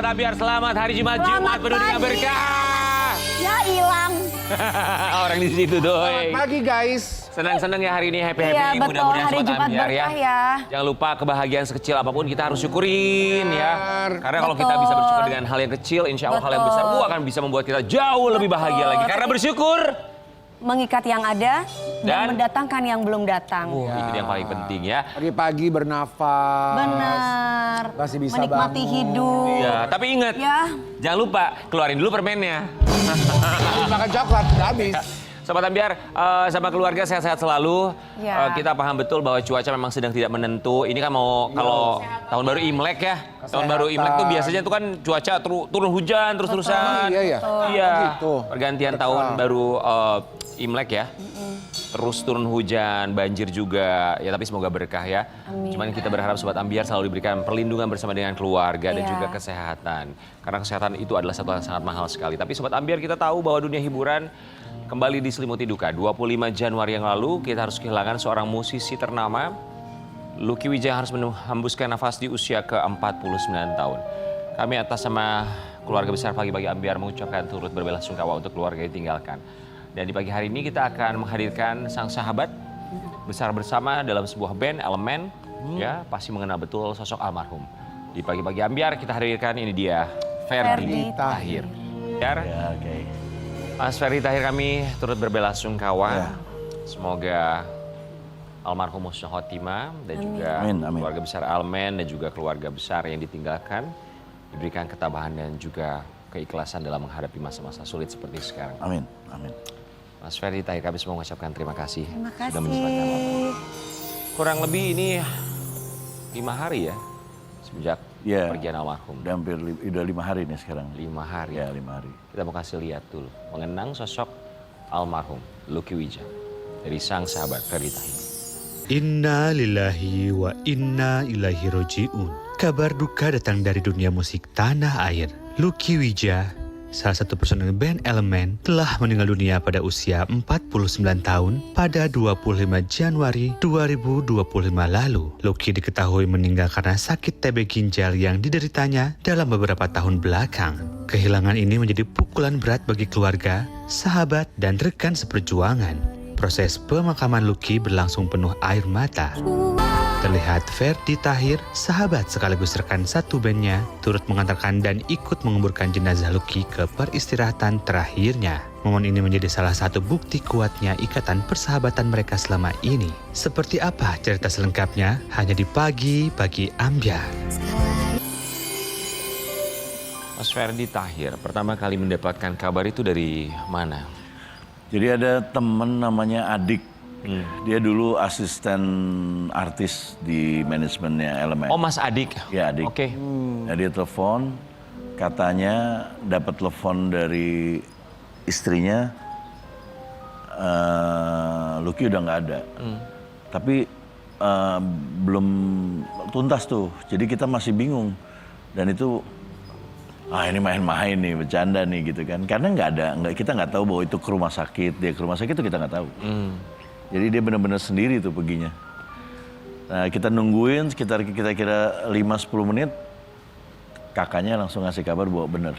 Ambyar, selamat hari Jumat, Jumat penuh dengan berkah. Ya hilang. Orang di situ doi. Selamat pagi guys. Senang-senang ya hari ini, happy. Iya betul, Mudah-mudahan hari Sobat Jumat Ambyar berkah ya. Jangan lupa kebahagiaan sekecil apapun kita harus syukurin ya. Karena kalau kita Betul. bisa bersyukur dengan hal yang kecil, insya Allah hal yang besar akan bisa membuat kita jauh lebih bahagia lagi. Karena bersyukur Mengikat yang ada Dan? dan mendatangkan yang belum datang. itu yang paling penting ya. Pagi-pagi bernafas. Benar. Masih bisa menikmati bangun. hidup. Ya, tapi ingat, Ya. jangan lupa keluarin dulu permennya. Makan coklat, udah habis. Sobat Ambyar, sama keluarga sehat-sehat selalu. Ya. Kita paham betul bahwa cuaca memang sedang tidak menentu. Ini kan mau kalau tahun baru Imlek ya. Tahun baru Imlek tuh biasanya tuh kan cuaca turun hujan terus-terusan. Iya, iya. Iya. Gitu. Pergantian tahun baru Imlek ya. Terus turun hujan, banjir juga. Ya tapi semoga berkah ya. Amin. Cuman kita berharap Sobat Ambyar selalu diberikan perlindungan bersama dengan keluarga dan Iya. juga kesehatan. Karena kesehatan itu adalah satu hal yang sangat mahal sekali. Tapi Sobat Ambyar kita tahu bahwa dunia hiburan kembali diselimuti duka. 25 Januari yang lalu kita harus kehilangan seorang musisi ternama. Lucky Wijaya harus menghembuskan nafas di usia ke-49 tahun. Kami atas sama keluarga besar Pagi-Pagi Ambyar mengucapkan turut berbelasungkawa untuk keluarga yang ditinggalkan. Dan di pagi hari ini kita akan menghadirkan sang sahabat besar bersama dalam sebuah band Elemen. Ya, pasti mengenal betul sosok almarhum. Di Pagi-Pagi Ambyar kita hadirkan ini dia, Ferdy Ferdy Tahir. Ya, oke. Mas Ferdy Tahir, kami turut berbelasungkawa. Ya. Semoga almarhum husnul khotimah dan juga Amin, amin. keluarga besar Elemen dan juga keluarga besar yang ditinggalkan diberikan ketabahan dan juga keikhlasan dalam menghadapi masa-masa sulit seperti sekarang. Amin, amin. Mas Ferdy Tahir, kami semua mengucapkan terima kasih. Terima sudah menyempatkan waktu. kasih. Kurang lebih ini 5 hari ya semenjak Ya. pergian almarhum. Udah 5 hari nih sekarang. 5 hari. Ya, 5 hari. Kita mau kasih lihat dulu, mengenang sosok almarhum Lucky Wijaya dari sang sahabat Ferdy Tahir. Inna lillahi wa inna ilaihi roji'un. Kabar duka datang dari dunia musik tanah air. Lucky Wijaya, salah satu personel band Elemen, telah meninggal dunia pada usia 49 tahun pada 25 Januari 2025 lalu. Lucky diketahui meninggal karena sakit TB ginjal yang dideritanya dalam beberapa tahun belakang. Kehilangan ini menjadi pukulan berat bagi keluarga, sahabat, dan rekan seperjuangan. Proses pemakaman Lucky berlangsung penuh air mata. Terlihat Ferdy Tahir, sahabat sekaligus rekan satu bandnya, turut mengantarkan dan ikut menguburkan jenazah Lucky ke peristirahatan terakhirnya. Momen ini menjadi salah satu bukti kuatnya ikatan persahabatan mereka selama ini. Seperti apa cerita selengkapnya? Hanya di Pagi-Pagi Ambyar. Mas Ferdy Tahir, pertama kali mendapatkan kabar itu dari mana? Jadi ada temen namanya Adik. Dia dulu asisten artis di manajemennya Elemen. Oh, Mas Adik. Ya, Adik. Oke. Nah, dia telepon, katanya dapat telepon dari istrinya, Lucky udah nggak ada. Tapi belum tuntas tuh, jadi kita masih bingung. Dan itu, ini main-main nih, bercanda nih gitu kan. Karena kita nggak tahu bahwa itu ke rumah sakit, dia ke rumah sakit itu kita nggak tahu. Jadi dia benar-benar sendiri tuh perginya. Nah, kita nungguin sekitar kira-kira 5-10 menit, kakaknya langsung ngasih kabar bahwa benar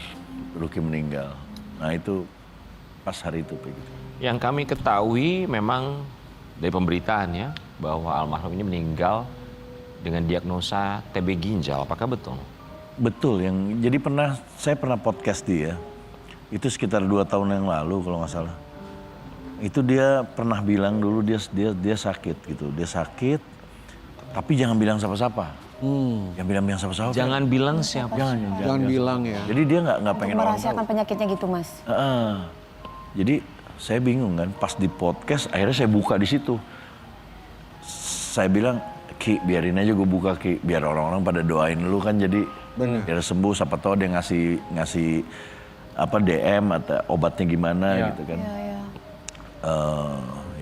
Lucky meninggal. Nah itu pas hari itu begitu. Yang kami ketahui memang dari pemberitaan ya, bahwa almarhum ini meninggal dengan diagnosa TB ginjal. Apakah betul? Betul, jadi saya pernah podcast dia, itu sekitar 2 tahun yang lalu kalau nggak salah. Itu dia pernah bilang dulu dia sakit gitu, dia sakit, tapi jangan bilang siapa-siapa. Jangan bilang siapa-siapa. Jangan bilang siapa. Jangan bilang ya. Jadi dia nggak pengen orang tahu. Merahasiakan penyakitnya gitu, Mas. Jadi saya bingung kan, pas di podcast akhirnya saya buka di situ. Saya bilang, Ki biarin aja gue buka Ki, biar orang-orang pada doain lu kan, jadi biar sembuh, siapa tahu dia ngasih apa DM atau obatnya gimana gitu kan.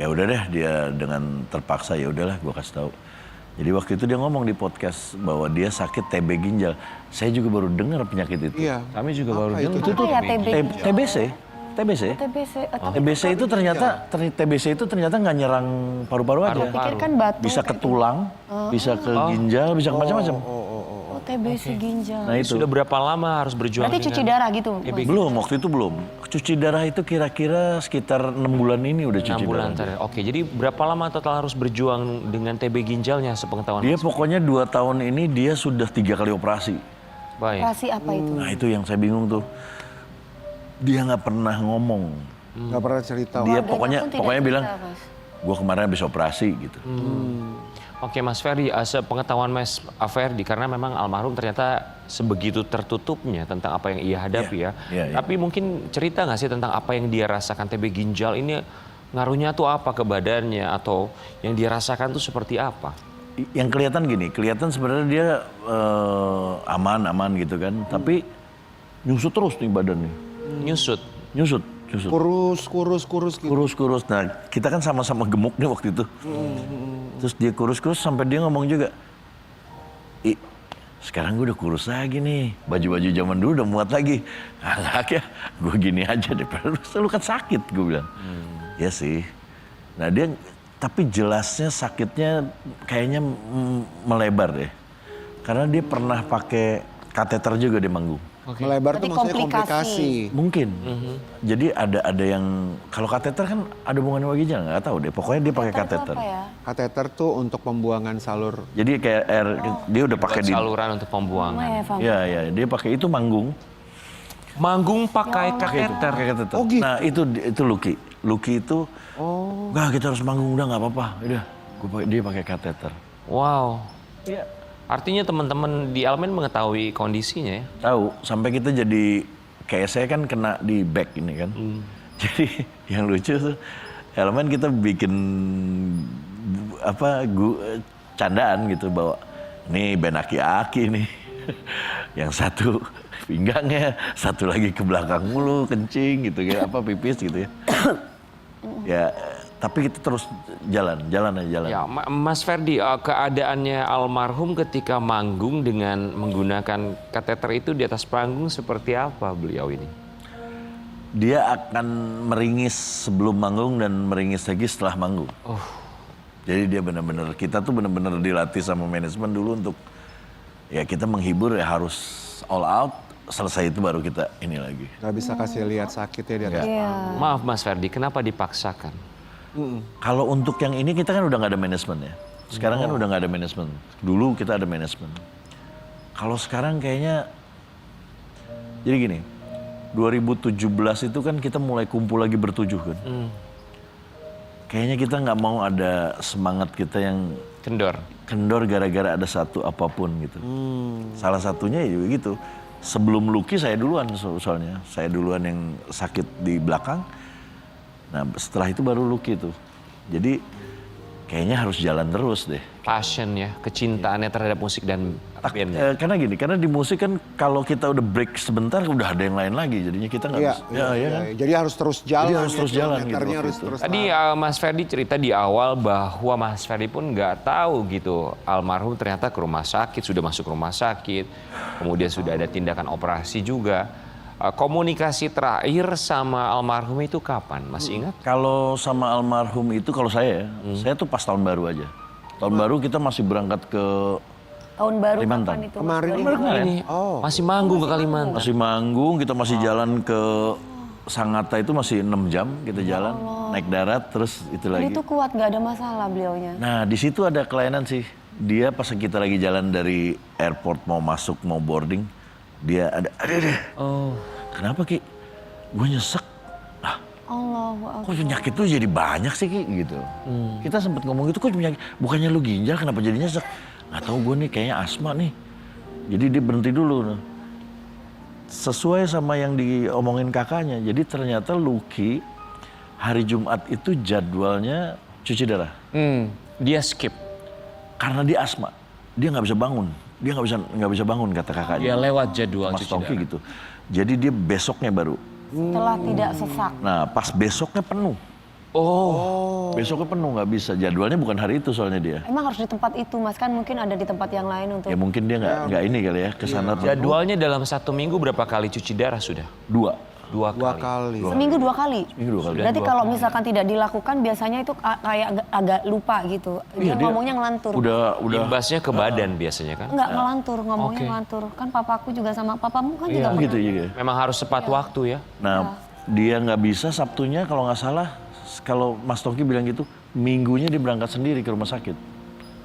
Ya udah deh, dia dengan terpaksa ya udahlah gue kasih tahu. Jadi waktu itu dia ngomong di podcast bahwa dia sakit TB ginjal. Saya juga baru dengar penyakit itu. Iya. Kami juga baru itu? dengar. Apa ya TB? TBC. TBC. TBC itu ternyata nggak nyerang paru-paru aja. Pikir kan batu. Bisa ke tulang, bisa ke ginjal, bisa ke macam-macam. TBC ginjal. Nah itu. Sudah berapa lama harus berjuang Berarti cuci darah gitu? Mas? Belum, waktu itu belum. Cuci darah itu kira-kira sekitar 6 bulan ini udah 6 cuci bulan. darah. Oke, jadi berapa lama total harus berjuang dengan TB ginjalnya sepengetahuan Dia Mas? pokoknya 2 tahun ini dia sudah 3 kali operasi. Baik. Operasi apa itu? Nah itu yang saya bingung tuh. Dia nggak pernah ngomong. Nggak pernah cerita. Dia Keluarganya pun tidak pokoknya bilang, cerita, Mas. gue kemarin habis operasi gitu. Oke Mas Ferdi, sepengetahuan Mas Ferdi, karena memang almarhum ternyata sebegitu tertutupnya tentang apa yang ia hadapi Iya, ya. iya. Tapi mungkin cerita nggak sih tentang apa yang dia rasakan TB ginjal ini, ngaruhnya tuh apa ke badannya atau yang dia rasakan tuh seperti apa? Yang kelihatan gini, kelihatan sebenarnya dia aman-aman gitu kan. Tapi nyusut terus nih badannya. Nyusut. Nyusut. Kurus gitu. Kurus. Nah kita kan sama-sama gemuk nih waktu itu. Terus dia kurus sampai dia ngomong juga, sekarang gue udah kurus lagi nih. Baju-baju zaman dulu udah muat lagi. Enggak ya, gue gini aja deh. Lu kan sakit, gue bilang. Ya sih. Nah dia, tapi jelasnya sakitnya kayaknya melebar deh. Karena dia pernah pakai kateter juga di manggung. Melebar tuh Berarti maksudnya komplikasi. komplikasi. Mungkin. Jadi ada yang, kalau kateter kan ada hubungannya sama ginjal, nggak tahu deh. Pokoknya dia pakai Kateter kateter. apa ya? Kateter tuh untuk pembuangan salur. Jadi kayak air, dia udah pakai Buat saluran untuk pembuangan. Ya, dia pakai itu manggung. Manggung pakai kateter. Pakai kateter. Oh, gitu. Nah itu Lucky. Lucky itu, enggak kita harus manggung, udah nggak apa-apa. Udah, dia pakai kateter. Wow. Iya. Artinya teman-teman di Elemen mengetahui kondisinya ya? Tahu, sampai kita jadi, kayak saya kan kena di back ini kan. Jadi yang lucu tuh, Elemen kita bikin candaan gitu bahwa nih band aki-aki nih. Yang satu pinggangnya, satu lagi ke belakang mulu, kencing gitu ya, pipis gitu ya. Ya, tapi kita terus jalan aja. Ya, Mas Ferdi, keadaannya almarhum ketika manggung dengan menggunakan kateter itu di atas panggung seperti apa beliau ini? Dia akan meringis sebelum manggung dan meringis lagi setelah manggung. Jadi dia benar-benar, kita tuh benar-benar dilatih sama manajemen dulu untuk ya kita menghibur ya harus all out, selesai itu baru kita ini lagi. Gak bisa kasih lihat sakitnya di atas. Iya. Maaf Mas Ferdi, kenapa dipaksakan? Kalau untuk yang ini kita kan udah nggak ada manajemen ya. Sekarang kan udah nggak ada manajemen. Dulu kita ada manajemen. Kalau sekarang kayaknya, jadi gini, 2017 itu kan kita mulai kumpul lagi bertujuh kan. Kayaknya kita nggak mau ada semangat kita yang kendor gara-gara ada satu apapun gitu. Salah satunya ya gitu. Sebelum Lucky saya duluan soalnya. Saya duluan yang sakit di belakang. Nah setelah itu baru Lucky tuh. Jadi kayaknya harus jalan terus deh. Passion ya, kecintaannya terhadap musik dan bandnya. Karena gini, karena di musik kan kalau kita udah break sebentar udah ada yang lain lagi. Jadinya kita nggak bisa. Kan? Jadi harus terus jalan. Jadi harus terus jalan gitu Meternya waktu harus itu. terus. Tadi Mas Ferdi cerita di awal bahwa Mas Ferdi pun nggak tahu gitu almarhum ternyata ke rumah sakit, sudah masuk rumah sakit, kemudian sudah ada tindakan operasi juga. Komunikasi terakhir sama almarhum itu kapan? Masih ingat? Kalau sama almarhum itu kalau saya tuh pas tahun baru aja. Tahun baru kita masih berangkat ke Tahun baru Kalimantan. kapan itu? Kemarin Ini masih manggung ke Kalimantan. Masih manggung, kita masih jalan ke Sangatta itu masih 6 jam kita jalan, naik darat terus itu Dan lagi. itu kuat, nggak ada masalah beliaunya. Nah di situ ada kelainan sih. Dia pas kita lagi jalan dari airport mau masuk mau boarding, dia ada kenapa Ki? Gue nyesek. Allahu Kok Akbar. penyakit tuh jadi banyak sih Ki gitu. Kita sempat ngomong gitu, kok penyakit, bukannya lu ginjal kenapa jadi nyesek? Nggak tahu gue nih kayaknya asma nih. Jadi dia berhenti dulu. Sesuai sama yang diomongin kakaknya. Jadi ternyata Lucky hari Jumat itu jadwalnya cuci darah. Dia skip. Karena dia asma, dia nggak bisa bangun. Dia nggak bisa bangun kata kakaknya. Dia lewat jadwal Mas cuci Tongki darah. gitu. Jadi dia besoknya baru. Setelah tidak sesak. Nah pas besoknya penuh. Besoknya penuh nggak bisa. Jadwalnya bukan hari itu soalnya dia. Emang harus di tempat itu Mas, kan mungkin ada di tempat yang lain untuk... Ya mungkin dia nggak ini kali ya kesana. Jadwalnya dalam 1 minggu berapa kali cuci darah sudah? 2. Dua Dua kali. kali. Seminggu 2 kali. Seminggu 2 kali. Berarti kalau misalkan tidak dilakukan biasanya itu kayak agak lupa gitu. Dia ngomongnya ngelantur. Udah Imbasnya ke badan biasanya kan? Enggak ngelantur, ngomongnya Oke. ngelantur. Kan papaku juga sama papamu kan juga gitu juga. Memang harus tepat waktu ya. Nah, dia nggak bisa Sabtunya kalau nggak salah, kalau Mas Tongki bilang gitu, Minggunya dia berangkat sendiri ke rumah sakit.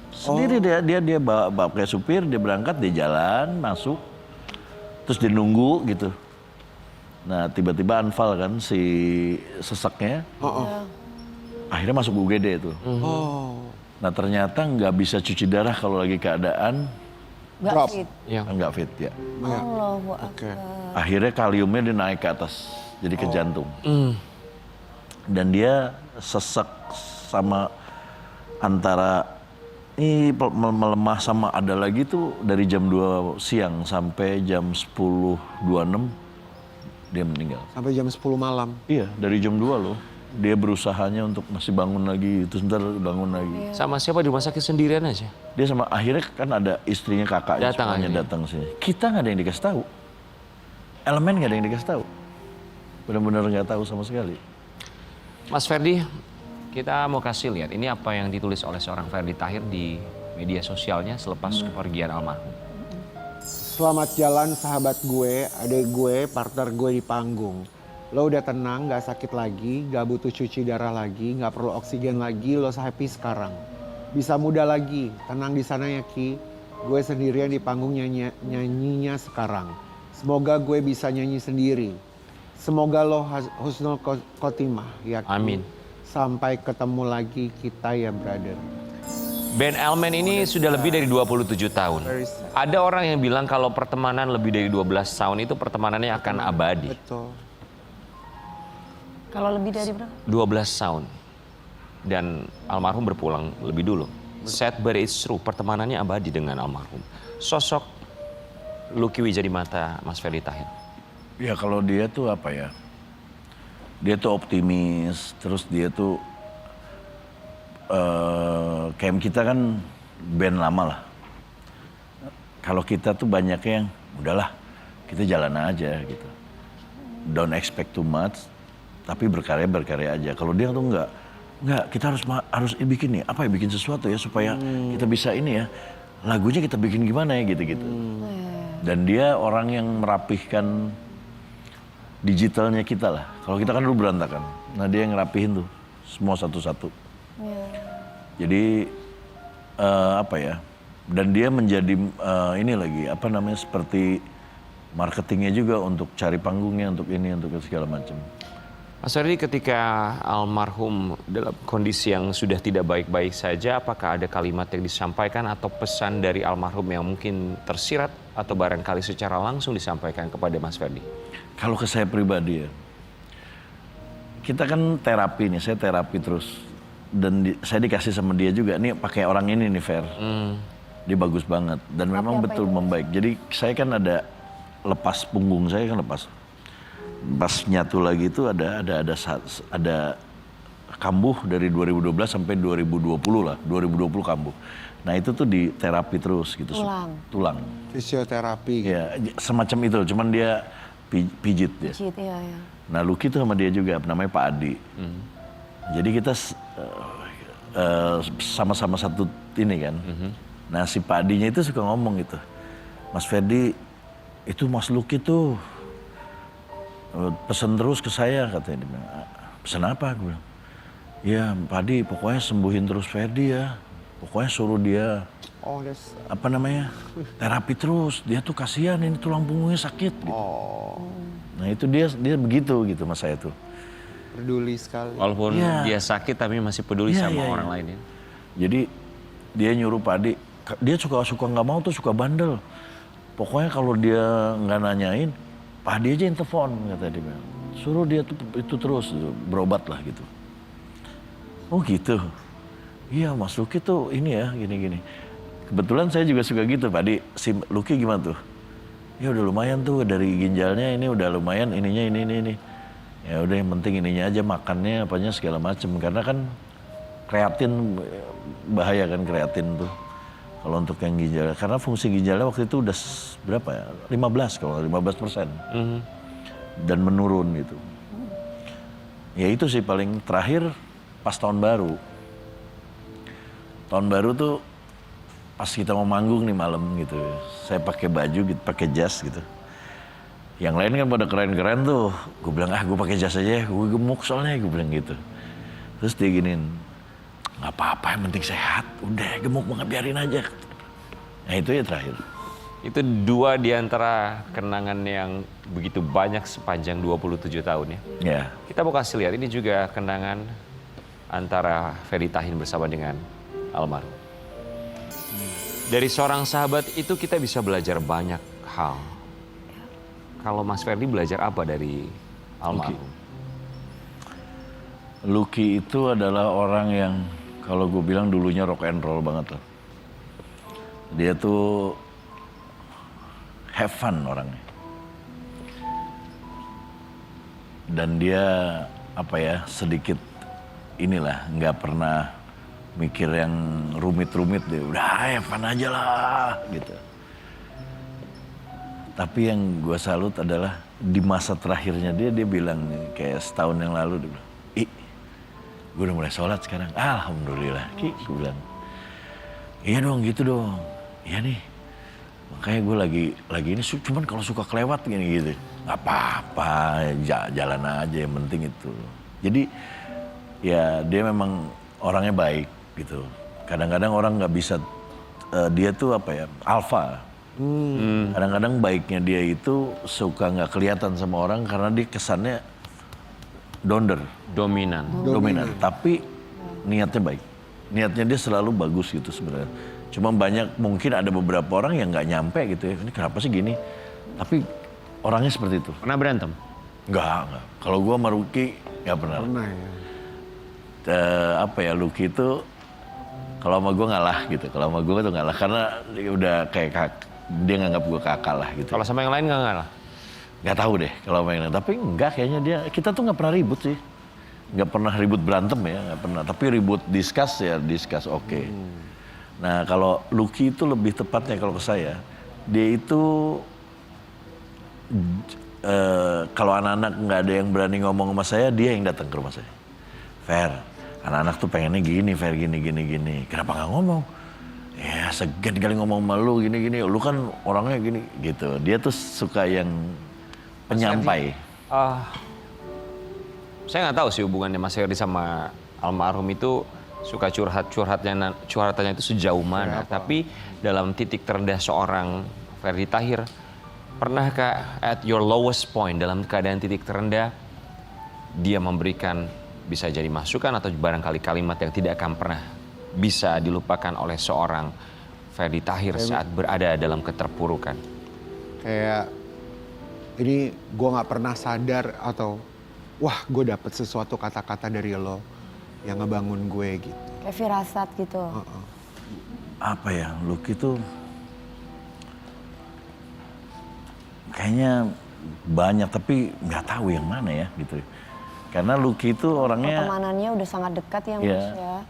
Sendiri dia bawa kayak supir, dia berangkat, dia jalan, masuk, terus dia nunggu gitu. Nah, tiba-tiba anfal kan si seseknya. Akhirnya masuk UGD itu. Oh. Nah, ternyata nggak bisa cuci darah kalau lagi keadaan enggak Drop. fit. Ya. nggak fit ya. Allahu Oke. Akbar. Akhirnya kaliumnya dia naik ke atas, jadi ke jantung. Dan dia sesek sama antara ini melemah sama ada lagi tuh dari jam 2 siang sampai jam 10.26 dia meninggal. Sampai jam 10 malam. Iya, dari jam 2 loh. Dia berusahanya untuk masih bangun lagi, terus ntar bangun lagi. Sama siapa di rumah sakit sendirian aja? Dia sama akhirnya kan ada istrinya, kakaknya Datang semuanya akhirnya. datang sini. Kita nggak ada yang dikasih tahu. Elemen nggak ada yang dikasih tahu. Benar-benar nggak tahu sama sekali. Mas Ferdi, kita mau kasih lihat ini apa yang ditulis oleh seorang Ferdi Tahir di media sosialnya selepas kepergian almarhum. Selamat jalan sahabat gue, adik gue, partner gue di panggung. Lo udah tenang, gak sakit lagi, gak butuh cuci darah lagi, gak perlu oksigen lagi, lo happy sekarang. Bisa muda lagi, tenang di sana ya Ki. Gue sendirian di panggung nyanyinya sekarang. Semoga gue bisa nyanyi sendiri. Semoga lo husnul khotimah ya Ki. Amin. Sampai ketemu lagi kita ya brother. Ben Elmen ini sudah lebih dari 27 tahun. Very sad. Ada orang yang bilang kalau pertemanan lebih dari 12 tahun itu pertemanannya akan abadi. Betul. Kalau lebih dari berapa? 12 tahun. Dan almarhum berpulang lebih dulu. Sad but it's true, pertemanannya abadi dengan almarhum. Sosok Lucky Wijaya di mata Mas Ferdi Tahir. Ya kalau dia tuh apa ya? Dia tuh optimis, terus dia tuh kayak kita kan band lama lah. Kalau kita tuh banyak yang udahlah kita jalan aja gitu. Don't expect too much, tapi berkarya aja. Kalau dia tuh enggak, kita harus bikin nih, apa ya, bikin sesuatu ya supaya kita bisa ini ya. Lagunya kita bikin gimana ya gitu-gitu. Dan dia orang yang merapihkan digitalnya kita lah. Kalau kita kan dulu berantakan. Nah dia yang ngerapihin tuh semua satu-satu. Jadi apa ya? Dan dia menjadi ini lagi apa namanya seperti marketingnya juga untuk cari panggungnya, untuk ini, untuk segala macam. Mas Ferdi, ketika almarhum dalam kondisi yang sudah tidak baik-baik saja, apakah ada kalimat yang disampaikan atau pesan dari almarhum yang mungkin tersirat atau barangkali secara langsung disampaikan kepada Mas Ferdi? Kalau ke saya pribadi ya, kita kan terapi nih, saya terapi terus. Dan saya dikasih sama dia juga, nih pakai orang ini nih Fer. Dia bagus banget dan memang apa betul itu? membaik. Jadi saya kan ada lepas punggung saya kan lepas. Pas nyatu lagi itu ada kambuh dari 2012 sampai 2020 lah, 2020 kambuh. Nah itu tuh di terapi terus gitu. Tulang. Fisioterapi gitu. Ya semacam itu, cuman dia pijit dia. Cit, iya. Nah Lucky tuh sama dia juga, namanya Pak Adi. Jadi kita sama-sama satu ini kan. Nah si Pak Adinya itu suka ngomong gitu, Mas Ferdi, itu Mas Lucky tuh pesen terus ke saya katanya. Dia bilang, pesen apa? Gue bilang, ya Pak Adi pokoknya sembuhin terus Ferdi ya. Pokoknya suruh dia Oh, that's... apa namanya terapi terus. Dia tuh kasihan ini tulang punggungnya sakit. Gitu. Nah itu dia begitu gitu mas saya tuh. peduli sekali. Walaupun Iya. dia sakit tapi masih peduli Iya, sama iya, orang iya. lain ya. Jadi dia nyuruh Pak Adi, dia suka nggak mau tuh, suka bandel. Pokoknya kalau dia nggak nanyain, Pak Adi aja yang telepon kata dia. Suruh dia tuh itu terus berobat lah gitu. Oh gitu. Iya Mas Lucky tuh ini ya gini-gini. Kebetulan saya juga suka gitu Pak Adi. Si Lucky gimana tuh? Ya udah lumayan tuh dari ginjalnya ini udah lumayan ininya ini. Ya udah yang penting ininya aja makannya apanya segala macem. Karena kan kreatin bahaya kan kreatin tuh. Kalau untuk yang ginjal, karena fungsi ginjalnya waktu itu udah berapa ya? 15 kalau 15%. dan menurun gitu. Ya itu sih paling terakhir pas tahun baru. Tahun baru tuh pas kita mau manggung nih malam gitu. Saya pakai baju gitu, pakai jas gitu. Yang lain kan pada keren-keren tuh. Gue bilang, gue pakai jas aja, gue gemuk soalnya, gue bilang gitu. Terus dia giniin, nggak apa-apa, yang penting sehat. Udah gemuk banget, biarin aja. Nah itu ya terakhir. Itu 2 di antara kenangan yang begitu banyak sepanjang 27 tahun ya. Ya. Kita mau kasih lihat, ini juga kenangan antara Ferdy Tahin bersama dengan almarhum. Dari seorang sahabat itu kita bisa belajar banyak hal. Kalau Mas Ferdy belajar apa dari almarhum? Lucky itu adalah orang yang kalau gue bilang dulunya rock and roll banget loh. Dia tuh have fun orangnya. Dan dia apa ya, sedikit inilah, nggak pernah mikir yang rumit-rumit deh. Udah have fun aja lah gitu. Tapi yang gue salut adalah di masa terakhirnya dia bilang nih, kayak setahun yang lalu dia bilang, gue udah mulai sholat sekarang. Alhamdulillah, Ki, gue bilang. Iya dong, gitu dong. Iya nih. Makanya gue lagi ini cuman kalau suka kelewat gini gitu. Gak apa-apa, jalan aja, yang penting itu. Jadi ya dia memang orangnya baik gitu. Kadang-kadang orang nggak bisa, dia tuh apa ya, alfa. Kadang-kadang baiknya dia itu suka nggak kelihatan sama orang karena dia kesannya Dominan. dominan. Tapi niatnya baik. Niatnya dia selalu bagus gitu sebenarnya. Cuma mungkin ada beberapa orang yang nggak nyampe gitu ya. Ini kenapa sih gini? Tapi orangnya seperti itu. Pernah berantem? Enggak. Kalau gua sama Lucky nggak pernah. Pernah ya. Lucky itu kalau sama gua ngalah gitu. Kalau sama gua tuh ngalah karena dia udah kayak dia nganggap gua kakak lah gitu. Kalau sama yang lain nggak ngalah? Nggak tahu deh kalau main, tapi enggak kayaknya kita tuh nggak pernah ribut sih, nggak pernah ribut berantem ya, nggak pernah. Tapi ribut discuss oke. Nah kalau Lucky itu lebih tepatnya kalau ke saya, dia itu kalau anak-anak nggak ada yang berani ngomong sama saya, dia yang datang ke rumah saya. Fer, anak-anak tuh pengennya gini, Fer gini. Kenapa nggak ngomong? Ya segan kali ngomong sama lu gini, lu kan orangnya gini gitu. Dia tuh suka yang penyampai. Saya nggak tahu sih hubungannya Mas Ferdy sama almarhum itu suka curhatannya itu sejauh mana. Tapi dalam titik terendah seorang Ferdy Tahir, pernahkah at your lowest point, dalam keadaan titik terendah, dia memberikan bisa jadi masukan atau barangkali kalimat yang tidak akan pernah bisa dilupakan oleh seorang Ferdy Tahir saat berada dalam keterpurukan? Kayak ini gue nggak pernah sadar atau wah gue dapet sesuatu kata-kata dari lo yang ngebangun gue gitu. Kayak firasat gitu. Apa ya, Lucky tuh kayaknya banyak tapi nggak tahu yang mana ya gitu. Karena Lucky itu orangnya Pertemanannya udah sangat dekat ya Mas ya.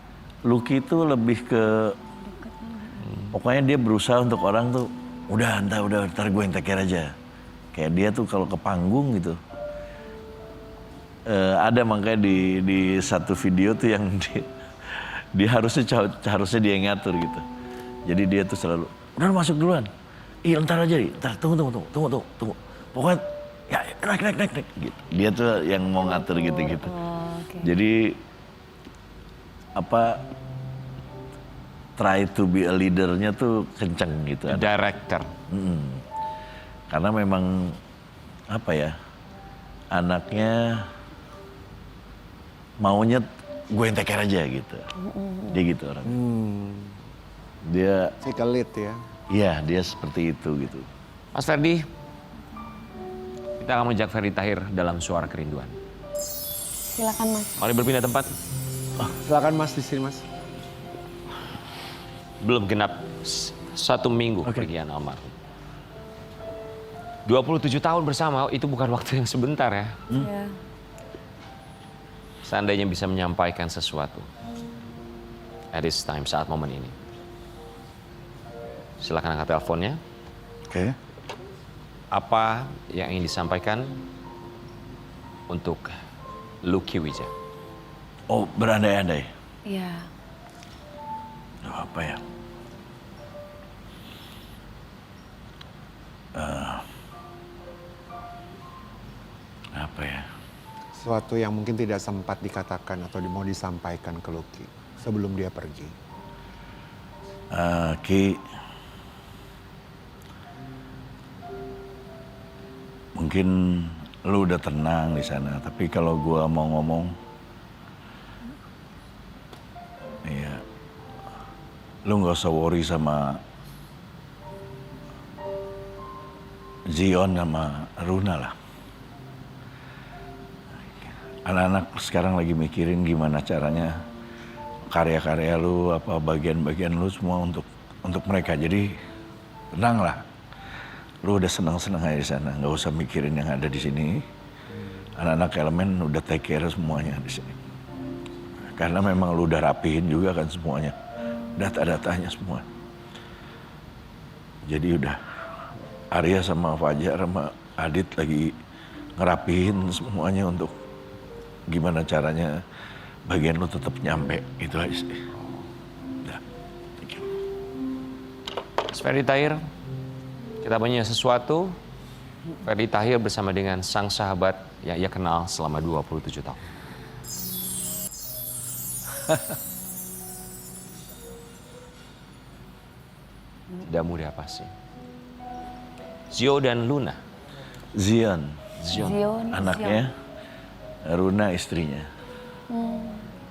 Lucky itu lebih ke pokoknya dia berusaha untuk orang tuh udah ntar gue yang take care aja. Kayak dia tuh kalau ke panggung gitu. Ada makanya di satu video tuh yang dia harusnya dia yang ngatur gitu. Jadi dia tuh selalu udah masuk duluan. Iya ntar aja, ntar tunggu. Pokoknya ya naik gitu. Dia tuh yang mau ngatur gitu-gitu. Okay. Jadi try to be a leader-nya tuh kenceng gitu. Director. Karena memang anaknya maunya gue yang take care aja gitu. Dia gitu orang. Dia Sikelit ya. iya dia seperti itu gitu. Mas Ferdy, kita akan mengajak Ferdy Tahir dalam Suara Kerinduan. Silakan Mas. Mari berpindah tempat. Silakan Mas di sini Mas. Belum genap 1 minggu pergian almarhum. 27 tahun bersama itu bukan waktu yang sebentar ya. Ya. Seandainya bisa menyampaikan sesuatu at this time, saat momen ini. Silakan angkat teleponnya. Oke. Apa yang ingin disampaikan untuk Lucky Wijaya? Oh, berandai-andai. Iya. Oh, apa ya? Apa ya? Sesuatu yang mungkin tidak sempat dikatakan atau mau disampaikan ke Lucky sebelum dia pergi. Ki, mungkin lu udah tenang di sana, tapi kalau gua mau ngomong, iya, lu nggak usah worry sama Zion sama Runa lah. Anak-anak sekarang lagi mikirin gimana caranya karya-karya lu, apa bagian-bagian lu semua untuk mereka. Jadi tenanglah. Lu udah senang-senang aja di sana, nggak usah mikirin yang ada di sini. Anak-anak elemen udah take care semuanya di sini. Karena memang lu udah rapihin juga kan semuanya, data-datanya semua. Jadi udah Arya sama Fajar sama Adit lagi ngerapihin semuanya untuk gimana caranya bagian lu tetap nyampe, itu aja sih. Udah, thank you. Mas Ferdi Tahir, kita punya sesuatu. Ferdi Tahir bersama dengan sang sahabat yang ia kenal selama 27 tahun. Tidak mudah pasti. Zio dan Luna. Zion, Zion. anaknya, Runa istrinya.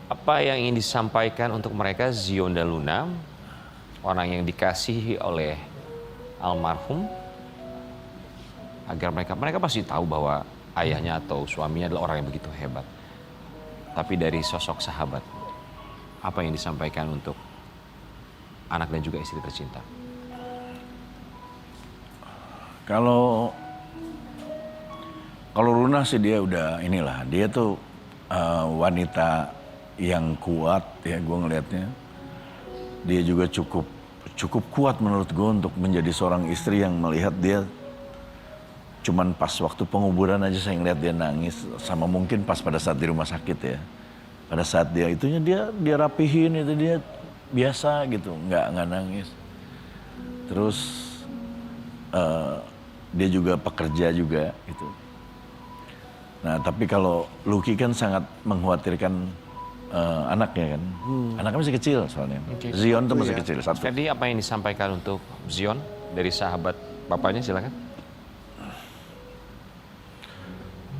Apa yang ingin disampaikan untuk mereka, Zion dan Luna, orang yang dikasihi oleh almarhum, agar mereka pasti tahu bahwa ayahnya atau suaminya adalah orang yang begitu hebat. Tapi dari sosok sahabat, apa yang disampaikan untuk anak dan juga istri tercinta? Kalau Runa sih dia udah inilah, dia tuh wanita yang kuat ya, gue ngelihatnya. Dia juga cukup kuat menurut gue untuk menjadi seorang istri yang melihat dia cuman pas waktu penguburan aja saya ngeliat dia nangis, sama mungkin pas pada saat di rumah sakit ya. Pada saat dia itunya dia rapihin itu, dia biasa gitu, nggak nangis. Terus dia juga pekerja juga gitu. Nah tapi kalau Lucky kan sangat mengkhawatirkan anaknya kan. Anaknya masih kecil soalnya. Oke. Zion tuh masih kecil, satu. Ferdi, apa yang disampaikan untuk Zion dari sahabat bapaknya, silakan.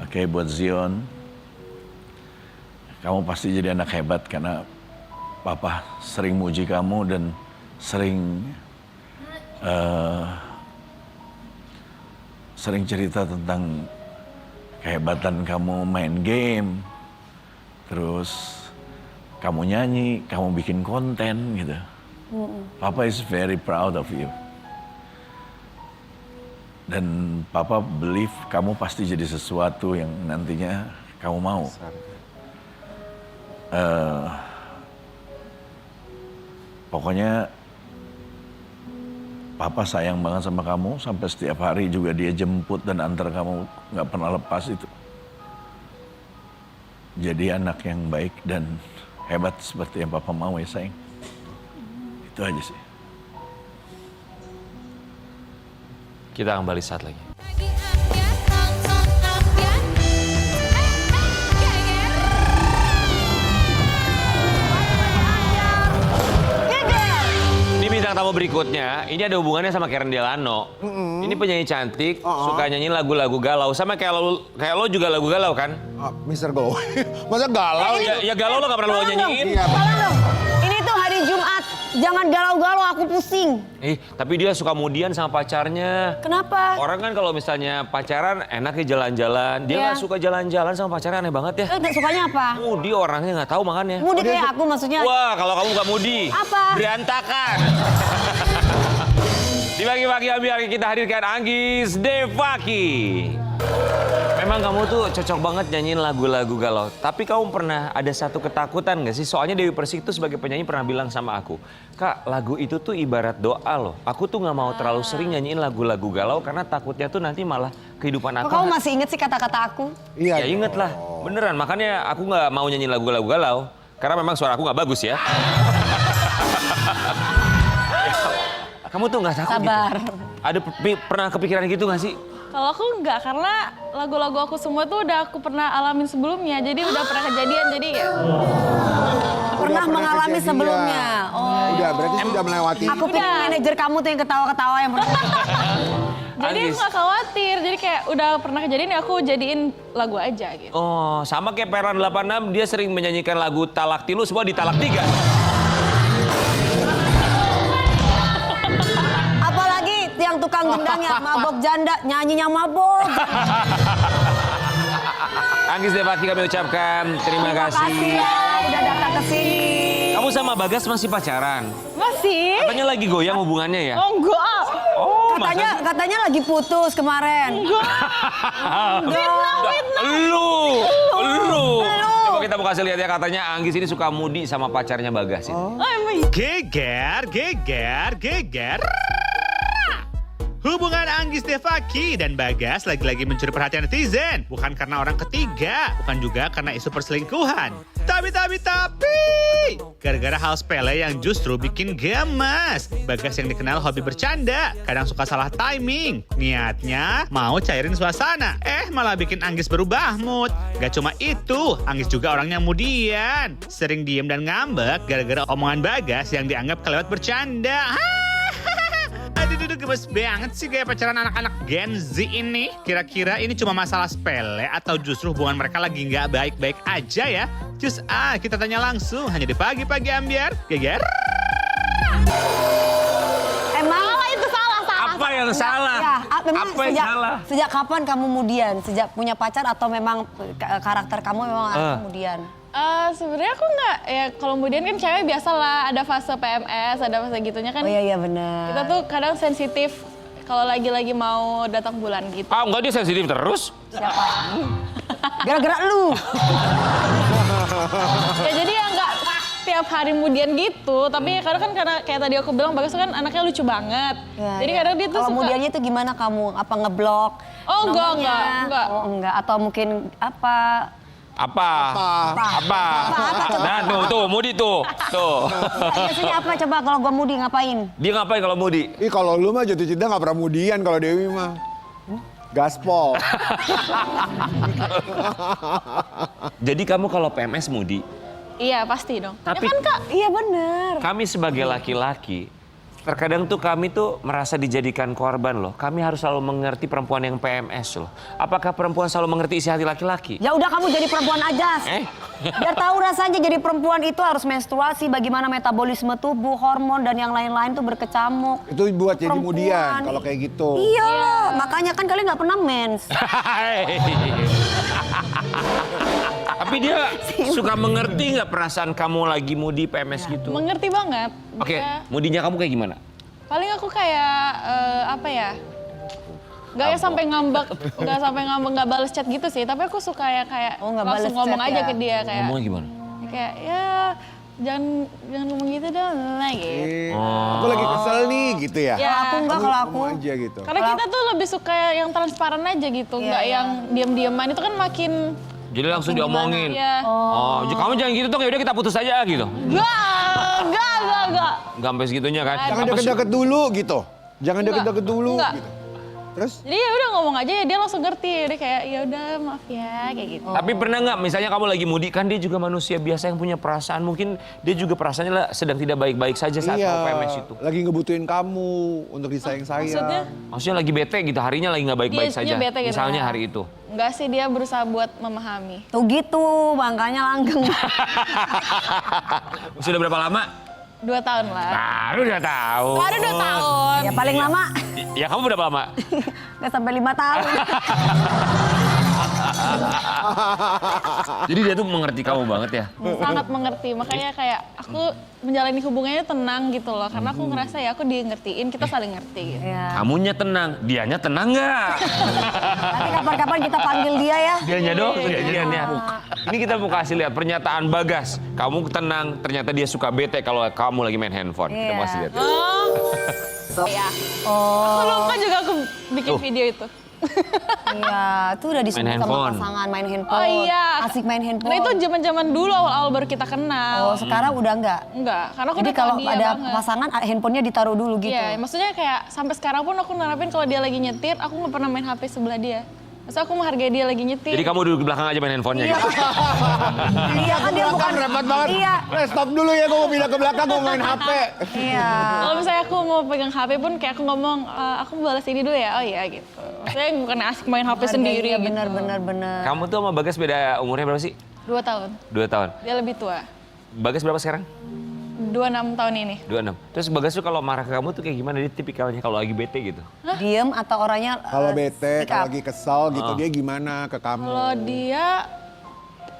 Oke, buat Zion, kamu pasti jadi anak hebat karena papa sering muji kamu dan sering cerita tentang kehebatan kamu main game, terus kamu nyanyi, kamu bikin konten gitu. Papa is very proud of you. Dan Papa believe kamu pasti jadi sesuatu yang nantinya kamu mau. Pokoknya Papa sayang banget sama kamu, sampai setiap hari juga dia jemput dan antar kamu, nggak pernah lepas itu. Jadi anak yang baik dan hebat seperti yang Papa mau ya sayang. Itu aja sih. Kita kembali saat lagi. Ini bintang tamu berikutnya, ini ada hubungannya sama Karen Delano. Ini penyanyi cantik, suka nyanyi lagu-lagu galau. Sama kayak lo juga lagu galau kan? Mr. Go. Masa galau? Ya galau lo gak pernah lo nyanyiin. Iya, Tolong dong. Ini tuh hari Jumat. Jangan galau-galau, aku pusing. Tapi dia suka mudian sama pacarnya. Kenapa? Orang kan kalau misalnya pacaran enaknya jalan-jalan. Dia Iya. nggak suka jalan-jalan sama pacarnya, aneh banget ya. Sukanya apa? Mudi orangnya nggak tahu makanya. Mudi kayak aku maksudnya. Wah, kalau kamu nggak mudi, Apa? berantakan. Di pagi-pagi biar kita hadirkan Anggis Devaki. Memang kamu tuh cocok banget nyanyiin lagu-lagu galau. Tapi kamu pernah ada satu ketakutan gak sih? Soalnya Dewi Persik tuh sebagai penyanyi pernah bilang sama aku, Kak, lagu itu tuh ibarat doa loh. Aku tuh gak mau terlalu sering nyanyiin lagu-lagu galau karena takutnya tuh nanti malah kehidupan Kok aku. kamu masih inget sih kata-kata aku? Ya inget lah, beneran. Makanya aku gak mau nyanyiin lagu-lagu galau. Karena memang suara aku gak bagus ya. Kamu tuh gak takut Sabar. gitu? Ada pernah kepikiran gitu gak sih? Kalau aku enggak, karena lagu-lagu aku semua tuh udah aku pernah alamin sebelumnya. Jadi udah pernah kejadian, jadi ya. Pernah mengalami kejadian. sebelumnya. Oh. Udah, berarti sudah melewati. Aku pikir manajer kamu tuh yang ketawa-ketawa yang pernah. Jadi Anggis. nggak khawatir, jadi kayak udah pernah kejadian ya aku jadiin lagu aja gitu. Oh, sama kayak Peran 86, dia sering menyanyikan lagu Talak Tilu, semua di Talak 3. Apalagi yang tukang gendangnya mabok janda, nyanyinya mabok. Anggis Devaki kami ucapkan terima kasih. Makasih ya udah datang ke sini. Kamu sama Bagas masih pacaran? Masih? Katanya lagi goyang hubungannya ya? Oh enggak. Oh, Katanya lagi putus kemarin. Lu. Coba kita mau kasih lihat ya, katanya Anggis ini suka mudi sama pacarnya Bagas ini. Oh emang. Geger. Hubungan Anggis Devaki dan Bagas lagi-lagi mencuri perhatian netizen. Bukan karena orang ketiga, bukan juga karena isu perselingkuhan. Tapi. Gara-gara hal sepele yang justru bikin gemes. Bagas yang dikenal hobi bercanda, kadang suka salah timing. Niatnya mau cairin suasana. Malah bikin Anggis berubah mood. Gak cuma itu, Anggis juga orangnya mudian. Sering diem dan ngambek gara-gara omongan Bagas yang dianggap kelewat bercanda. Aduh, gemes banget sih gaya pacaran anak-anak Gen Z ini. Kira-kira ini cuma masalah sepele atau justru hubungan mereka lagi nggak baik-baik aja ya? Kita tanya langsung hanya di Pagi-Pagi Ambiar. Geger. Emang Itu salah. Apa yang salah? Ya, memang Apa yang salah? sejak kapan kamu mudian? Sejak punya pacar atau memang karakter kamu memang kemudian? Sebenarnya aku nggak, ya kalau kemudian kan cewek biasa lah, ada fase PMS, ada fase gitunya kan. Oh iya benar. Kita tuh kadang sensitif kalau lagi mau datang bulan gitu. Ah, enggak, dia sensitif terus. Siapa? Gara-gara lu. Ya jadi ya nggak tiap hari kemudian gitu, tapi kadang kan karena kayak tadi aku bilang Bagas kan anaknya lucu banget. Ya, Jadi ya. kadang dia tuh Kalau suka. kemudiannya itu gimana kamu? Apa ngeblok? Oh, enggak, nomornya? enggak. Oh enggak, atau mungkin apa? Apa? Nah, tuh, Mudi tuh. Biasanya apa coba kalau gua mudi ngapain? Dia ngapain kalau Mudi? Ih, kalau lu mah jatuh cinta nggak pernah mudian, kalau Dewi mah. Gaspol. Jadi kamu kalau PMS Mudi, Iya pasti dong. Tapi- Ya kan Kak? Iya bener. kami sebagai laki-laki, terkadang tuh kami tuh merasa dijadikan korban loh. Kami harus selalu mengerti perempuan yang PMS loh. Apakah perempuan selalu mengerti isi hati laki-laki? Ya udah kamu jadi perempuan aja. Biar tahu rasanya jadi perempuan itu harus menstruasi, bagaimana metabolisme tubuh, hormon dan yang lain-lain tuh berkecamuk. Itu buat jadi Perempuan. mudian kalau kayak gitu. Iya, makanya kan kalian nggak pernah mens. Tapi dia suka mengerti nggak perasaan kamu lagi Mudi PMS gitu? Mengerti banget. Oke, Dia- Mudinya kamu kayak gimana? Paling aku kayak apa ya? Gak ya sampai ngambek, nggak balas chat gitu sih. Tapi aku suka ya kayak Oh, nggak langsung bales ngomong chat aja ya? ke dia kayak Ngomongnya gimana? kayak ya jangan ngomong gitu dong gitu. Aku lagi kesel nih gitu ya. Ya. Aku enggak, kalau aku Ngomong aja gitu. Karena kita tuh lebih suka yang transparan aja gitu, Iya, nggak iya. yang diam-diaman itu kan makin Jadi langsung diomongin. ya. Oh, kamu jangan gitu dong, ya udah kita putus aja gitu. Enggak. Nggak sampai segitunya kan? Jangan Apa sih? deket-deket dulu gitu. Jangan Enggak. deket-deket dulu Enggak. gitu. Terus? Jadi ya udah ngomong aja ya dia langsung ngerti. Dia kayak ya udah maaf ya kayak gitu. Tapi pernah nggak, misalnya kamu lagi Mudi, kan dia juga manusia biasa yang punya perasaan. Mungkin dia juga perasaannya lah sedang tidak baik-baik saja saat kamu PMS itu. lagi ngebutuhin kamu untuk disayang-sayang. Maksudnya? Lagi bete gitu, harinya lagi nggak baik-baik Dia saja. bete gitu. Misalnya hari itu. Enggak sih, dia berusaha buat memahami. Tuh gitu, makanya langgeng. Sudah berapa lama? 2 tahun lah. Baru 2 tahun. Baru 2 tahun. Ya paling lama Ya kamu berapa lama? nggak sampai 5 tahun. Jadi dia tuh mengerti kamu banget ya? Sangat mengerti, makanya kayak aku menjalani hubungannya tenang gitu loh. Karena aku ngerasa ya aku ngertiin, kita saling ngerti gitu. Iya. Kamunya tenang, dianya tenang nggak? Nanti kapan-kapan kita panggil dia ya. Dianya dong, dianya. Ini kita mau kasih lihat pernyataan Bagas. Kamu tenang, ternyata dia suka bete kalau kamu lagi main handphone. Kita mau kasih lihat. Ya. Oh, Aku lupa juga aku bikin video itu. iya. Itu udah disebut Main sama handphone. pasangan main handphone. Oh iya. Asik main handphone. Nah itu zaman-zaman dulu awal-awal baru kita kenal. Oh, sekarang udah enggak? Enggak, karena aku Jadi udah tahu kalau dia ada banget. pasangan, handphonenya ditaruh dulu gitu. Iya, maksudnya kayak sampai sekarang pun aku nerapin kalau dia lagi nyetir, aku nggak pernah main HP sebelah dia. Maksudnya aku menghargai dia lagi nyetir. Jadi kamu duduk di belakang aja main handphonenya Iya. gitu? Iya kan dia bukan repot banget. Iya. Stop dulu ya, gue mau pindah ke belakang, gue main HP. Iya. Kalau misalnya aku mau pegang HP pun kayak aku ngomong, aku balas ini dulu ya, oh iya gitu. Maksudnya bukan asik main HP sendiri Iya, gitu. bener. Kamu tuh sama Bagas beda umurnya berapa sih? 2 tahun, 2 tahun. dia lebih tua. Bagas berapa sekarang? 26 tahun ini. 26. Terus Bagas tuh kalau marah ke kamu tuh kayak gimana? Dia tipikalnya kalau lagi bete gitu? Diem atau orangnya Kalau bete, speak kalau up? lagi kesel gitu, dia gimana ke kamu? Kalau dia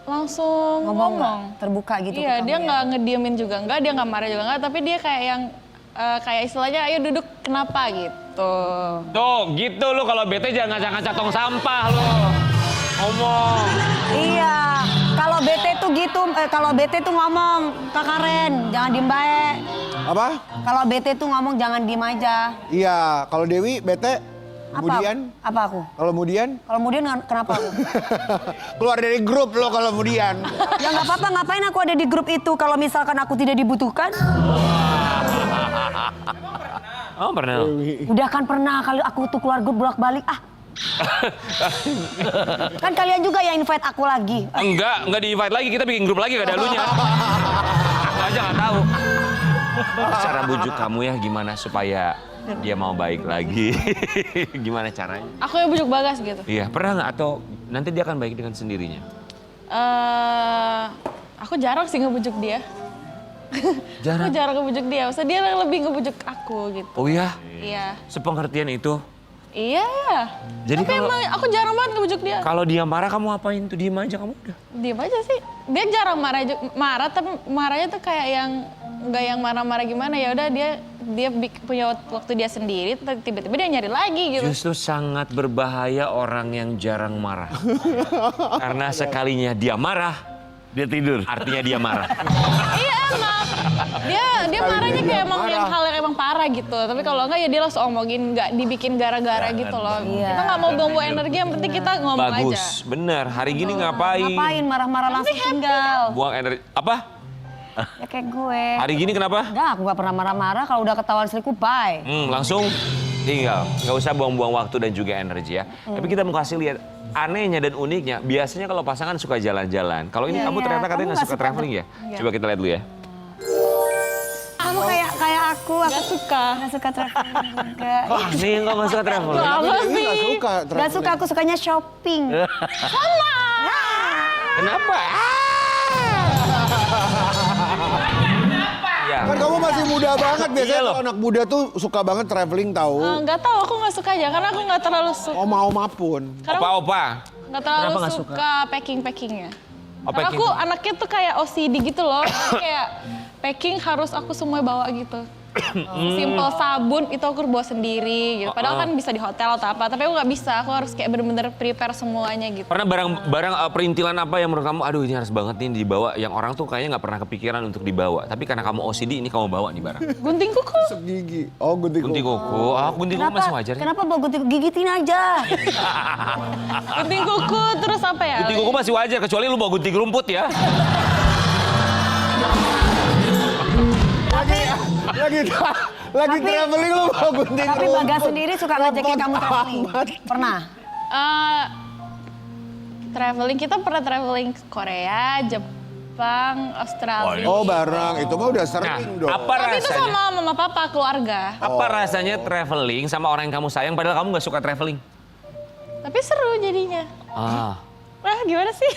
langsung ngomong. terbuka gitu. Iya, ke dia kamu nggak ngediemin juga enggak, dia nggak marah juga enggak, tapi dia kayak yang kayak istilahnya ayo duduk kenapa gitu. Tuh gitu lu kalau bete jangan ngacak-ngacak tong sampah lu. Ngomong. Iya. Kalau bete tuh gitu, kalau bete tuh ngomong Kak Karen, jangan diem baik. Apa? Kalau bete tuh ngomong jangan diem aja. Iya, kalau Dewi bete, kemudian? Apa aku? Kalau kemudian? Kalau kemudian kenapa aku? Keluar dari grup lo kalau kemudian. Ya nggak apa-apa, ngapain aku ada di grup itu kalau misalkan aku tidak dibutuhkan? Oh pernah. Udah kan pernah kali aku tuh keluar grup bolak-balik Kan kalian juga yang invite aku lagi. Enggak di-invite lagi, kita bikin grup lagi gak ada elunya. Aku aja gak tahu. Cara bujuk kamu ya gimana supaya dia mau baik lagi? Gimana caranya? Aku yang bujuk Bagas gitu. Iya, pernah nggak atau nanti dia akan baik dengan sendirinya? Aku jarang sih ngebujuk dia. Jarang? Aku jarang ngebujuk dia, maksudnya dia lebih ngebujuk aku gitu. Oh iya? Iya. Sepengertian itu? Iya. Jadi Tapi kalau- emang aku jarang banget ngebujuk dia. Kalau dia marah kamu apain tuh? Diem aja kamu udah. Diem aja sih. Dia jarang marah, tapi marahnya tuh kayak yang nggak yang marah-marah gimana, ya udah dia punya waktu dia sendiri, tiba-tiba dia nyari lagi gitu. Justru sangat berbahaya orang yang jarang marah. Karena sekalinya dia marah, Dia tidur. artinya dia marah. Iya emang. Dia marahnya kayak emang yang hal yang emang parah gitu. Tapi kalau enggak ya dia langsung omongin, nggak dibikin gara-gara gitu loh. Kita nggak mau buang-buang energi, yang penting kita ngomong aja. Bagus, bener. Hari gini ngapain? Ngapain marah-marah langsung tinggal? Buang energi. Apa? Ya kayak gue. Hari gini kenapa? Enggak, aku gak pernah marah-marah. Kalau udah ketahuan selingkuh, bye. Langsung tinggal. Nggak usah buang-buang waktu dan juga energi ya. Tapi kita mau kasih lihat anehnya dan uniknya. Biasanya kalau pasangan suka jalan-jalan. Kalau ini Iya, kamu iya. ternyata katanya Kamu nggak nggak suka suka traveling ya? Coba kita lihat dulu ya. Kamu kayak aku Gak suka. gak suka traveling juga. Wah, nih kok nggak suka traveling? Apa Dewi sih? nggak suka Gak suka, aku sukanya shopping. Kenapa? Ya. Kan kamu masih muda banget, biasanya Iya loh. kalau anak muda tuh suka banget traveling tahu. Nggak tahu, aku nggak suka aja karena aku nggak terlalu suka. Oma-oma pun. Opa-opa. Nggak terlalu Kenapa nggak suka packing-packingnya. Oh, Karena packing. aku anaknya tuh kayak OCD gitu loh. Kayak packing harus aku semua bawa gitu. Simple sabun itu aku bawa sendiri gitu. Padahal kan bisa di hotel atau apa. Tapi aku nggak bisa. Aku harus kayak bener-bener prepare semuanya gitu. Pernah barang perintilan apa yang menurut kamu, aduh ini harus banget nih dibawa, yang orang tuh kayaknya nggak pernah kepikiran untuk dibawa. Tapi karena kamu OCD, ini kamu bawa nih barang. Gunting kuku. Tusuk gigi. Oh, gunting Gunting kuku, gunting kuku masih wajar ya? Kenapa bawa gunting? Gigitin aja. Gunting kuku terus apa ya? Gunting kuku masih wajar, kecuali lu bawa gunting rumput ya. Lagi traveling lu mau gunting Tapi rumput. Bagas sendiri suka ngajakin kamu traveling. Pernah? Traveling, kita pernah traveling ke Korea, Jepang, Australia. Oh, bareng. Itu mah udah Nah, sering dong. apa Tapi itu rasanya? sama mama papa, keluarga. Apa rasanya traveling sama orang yang kamu sayang padahal kamu nggak suka traveling? Tapi seru jadinya. Ah. Wah, gimana sih?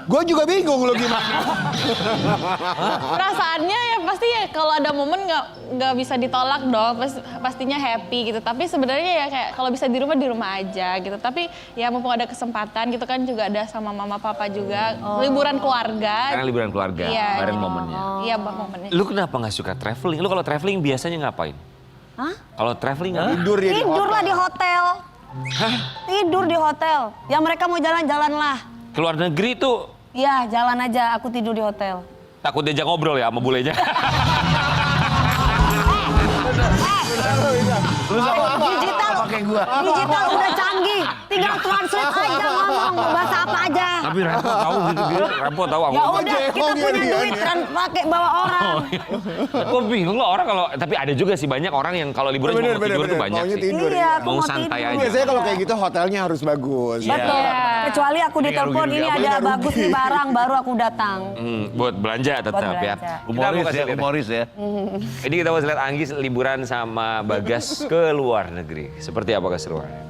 Gue juga bingung lo gimana. Perasaannya ya pasti ya kalau ada momen nggak bisa ditolak dong, pastinya happy gitu. Tapi sebenarnya ya kayak kalau bisa di rumah aja gitu. Tapi ya mumpung ada kesempatan gitu kan juga ada sama mama papa juga, liburan keluarga. Karena liburan keluarga, Iya. bareng momennya. Iya momennya. Lu kenapa nggak suka traveling? Lu kalau traveling biasanya ngapain? Hah? Kalau traveling nggak? Tidur ya di Tidur lah hotel. di hotel. Tidur di hotel. Ya mereka mau jalan-jalan lah. Keluar negeri tuh Ya jalan aja, aku tidur di hotel. takut diajak ngobrol ya sama bulenya. Lu sama apa? Digital, Pakai gua. digital udah canggih. Tinggal translate aja ngomong, mau bahasa apa aja. Tapi repot tahu gitu, repot tahu aku. Ya udah, kita Jehong ya punya dia duit nih. kan pakai bawa orang. Gue bingung loh orang kalau, tapi ada juga sih banyak orang yang kalau liburan cuma mau tidur tuh banyak Maunya sih. tidur. Iya, aku Mau mau santai tidur. aja. Biasanya kalau kayak gitu hotelnya harus bagus. Betul. Iya. Kecuali aku Ini nggak ditelepon rugi-rugi ini apa, ada nggak bagus rugi. nih barang, baru aku datang. Buat belanja tetap ya. belanja. Kita mau Humoris kasih ya, lihat. humoris ya. Ini kita mau lihat Anggis liburan sama Bagas ke luar negeri. Seperti apa keseruannya?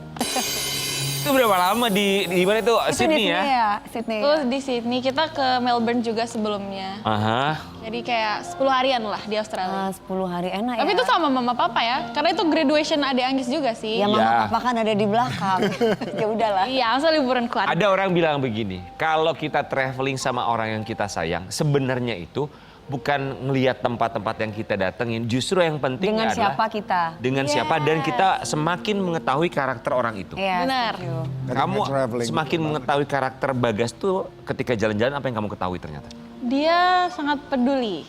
Itu berapa lama di mana itu? Itu di Sydney sini ya? Sydney. Terus di Sydney kita ke Melbourne juga sebelumnya. Aha. Jadi kayak 10 harian lah di Australia. 10 hari enak ya. Tapi itu sama mama papa ya, karena itu graduation adik Anggis juga sih. Ya mama Ya. papa kan ada di belakang. Ya udahlah. Iya, masa liburan keluarga. Ada orang bilang begini, kalau kita traveling sama orang yang kita sayang, sebenarnya itu bukan ngelihat tempat-tempat yang kita datengin, justru yang penting Dengan adalah siapa kita. dengan siapa dan kita semakin mengetahui karakter orang itu. Iya, Benar. setuju. Kamu Ketika traveling. semakin mengetahui karakter Bagas tuh ketika jalan-jalan apa yang kamu ketahui ternyata? Dia sangat peduli.